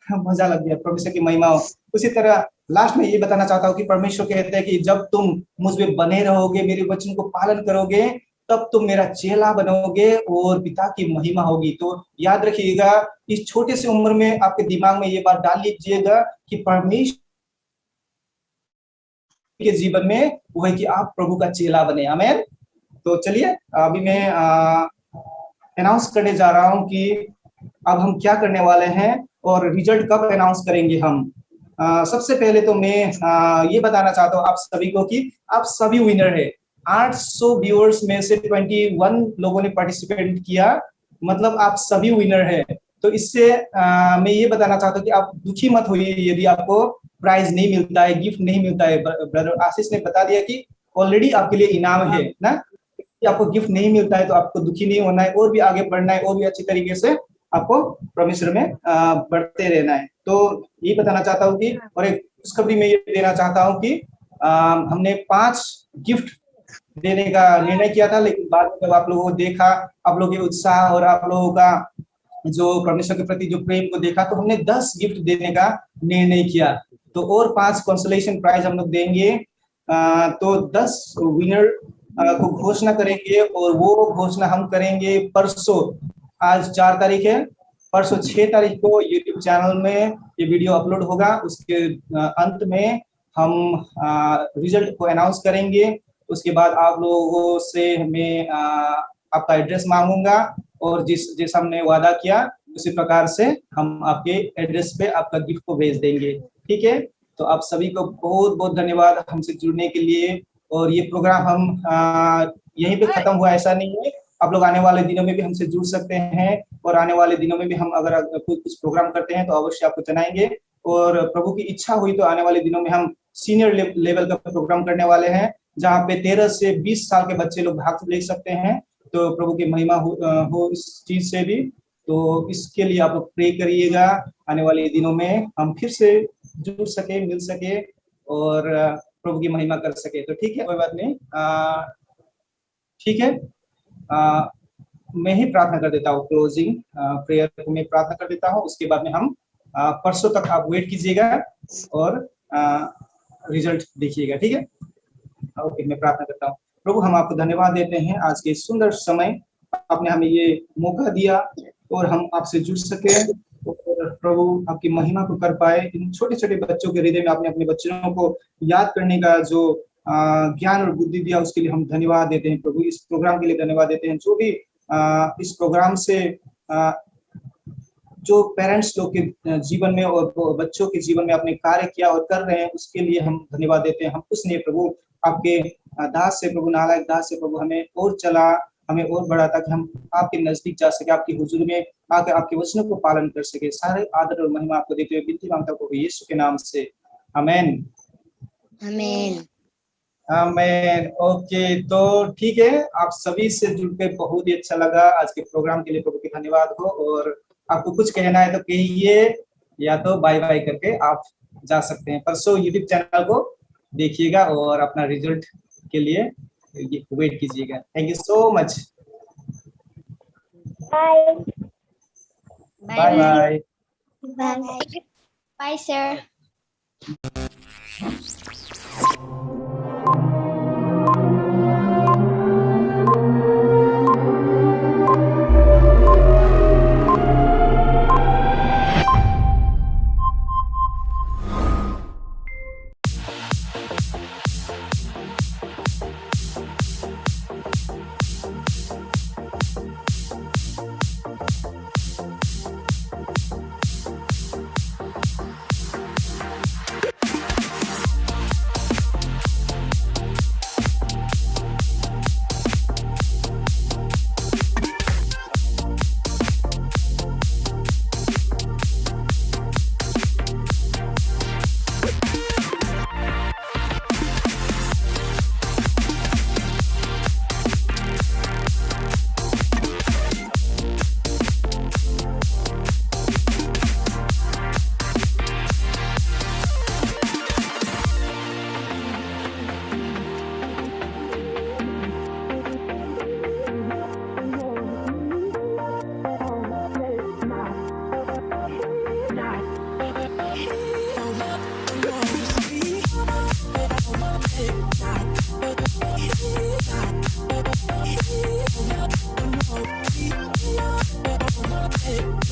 मजा लग गया। परमेश्वर की महिमा हो। उसी तरह लास्ट में ये बताना चाहता हूँ कि परमेश्वर कहते हैं कि जब तुम मुझ में बने रहोगे, मेरे वचन को पालन करोगे, तब तुम मेरा चेला बनोगे और पिता की महिमा होगी। तो याद रखिएगा, इस छोटे से उम्र में आपके दिमाग में ये बात डाल लीजिएगा कि परमेश्वर के जीवन में वो है कि आप प्रभु का चेला बने। आमीन। तो चलिए अभी मैं अनाउंस करने जा रहा हूं कि अब हम क्या करने वाले हैं और रिजल्ट कब अनाउंस करेंगे हम। सबसे पहले तो मैं ये बताना चाहता हूँ आप सभी को कि आप सभी विनर है। 800 व्यूअर्स में से 21 लोगों ने पार्टिसिपेट किया, मतलब आप सभी विनर है। तो इससे मैं ये बताना चाहता हूँ कि आप दुखी मत होइए यदि आपको प्राइज नहीं मिलता है, गिफ्ट नहीं मिलता है। ब्रदर आशीष ने बता दिया कि ऑलरेडी आपके लिए इनाम है ना, कि आपको गिफ्ट नहीं मिलता है तो आपको दुखी नहीं होना है, और भी आगे बढ़ना है, और भी अच्छी तरीके से आपको परमेश्वर में बढ़ते रहना है। तो ये बताना चाहता हूँ कि, और एक खुशखबरी में ये देना चाहता हूँ कि हमने 5 गिफ्ट देने का निर्णय किया था, लेकिन बाद में जब आप लोगों को देखा, आप लोगों के उत्साह और आप लोगों का जो परमेश्वर के प्रति जो प्रेम को देखा, तो हमने 10 गिफ्ट देने का निर्णय किया। तो और 5 कंसोलेशन प्राइज हम लोग देंगे। तो 10 विनर को घोषणा करेंगे, और वो घोषणा हम करेंगे परसों। आज 4 तारीख है, परसों 6 तारीख को यूट्यूब चैनल में ये वीडियो अपलोड होगा। उसके अंत में हम रिजल्ट को अनाउंस करेंगे। उसके बाद आप लोगों से मैं आपका एड्रेस मांगूंगा, और जिस हमने वादा किया उसी प्रकार से हम आपके एड्रेस पे आपका गिफ्ट को भेज देंगे। ठीक है, तो आप सभी को बहुत बहुत धन्यवाद हमसे जुड़ने के लिए। और ये प्रोग्राम हम यहीं पे खत्म हुआ ऐसा नहीं है, आप लोग आने वाले दिनों में भी हमसे जुड़ सकते हैं, और आने वाले दिनों में भी हम अगर कुछ प्रोग्राम करते हैं तो अवश्य आपको जनाएंगे। और प्रभु की इच्छा हुई तो आने वाले दिनों में हम सीनियर लेवल का प्रोग्राम करने वाले हैं, जहाँ पे 13 से 20 साल के बच्चे लोग भाग ले सकते हैं। तो प्रभु की महिमा हो इस चीज से भी। तो इसके लिए आप लोग प्रे करिएगा, आने वाले दिनों में हम फिर से जुड़ सके, मिल सके और प्रभु की महिमा कर सके। तो ठीक है, कोई बात नहीं, ठीक है। मैं ही प्रार्थना कर देता हूँ, क्लोजिंग प्रेयर को मैं प्रार्थना कर देता हूँ। उसके बाद में हम परसों तक आप वेट कीजिएगा और रिजल्ट देखिएगा। ठीक है, ओके। मैं प्रार्थना करता हूँ। प्रभु, हम आपको धन्यवाद देते हैं आज के सुंदर समय आपने हमें ये मौका दिया और हम आपसे जुड़ सके, और प्रभु आपकी महिमा को कर पाए। इन छोटे छोटे बच्चों के हृदय में आपने अपने बच्चों को याद करने का जो ज्ञान और बुद्धि दिया, उसके लिए हम धन्यवाद देते हैं प्रभु। इस प्रोग्राम के लिए धन्यवाद देते हैं। जो भी इस प्रोग्राम से जो पेरेंट्स लोग के जीवन में और बच्चों के जीवन में आपने कार्य किया और कर रहे हैं, उसके लिए हम धन्यवाद देते हैं। हम कुछ नहीं प्रभु, आपके दास से प्रभु, नालायक दास से प्रभु हमें और चला, हमें और बढ़ा, ताकि हम आपके नजदीक जा सके, आपकी हुजूर में आकर आपके वचनों को पालन कर सके। सारे आदर और महिमा आपको देते हुए विनती मांगता हूं यीशु के नाम से, आमीन। आमीन। आमेन। ओके, तो ठीक है, आप सभी से जुड़ के बहुत ही अच्छा लगा। आज के प्रोग्राम के लिए प्रभु की धन्यवाद हो। और आपको कुछ कहना है तो कहिए, या तो बाय बाय करके आप जा सकते हैं। परसों यूट्यूब चैनल को देखिएगा और अपना रिजल्ट के लिए वेट कीजिएगा। Thank you so much. Bye bye bye. Bye. Bye, sir. Hey.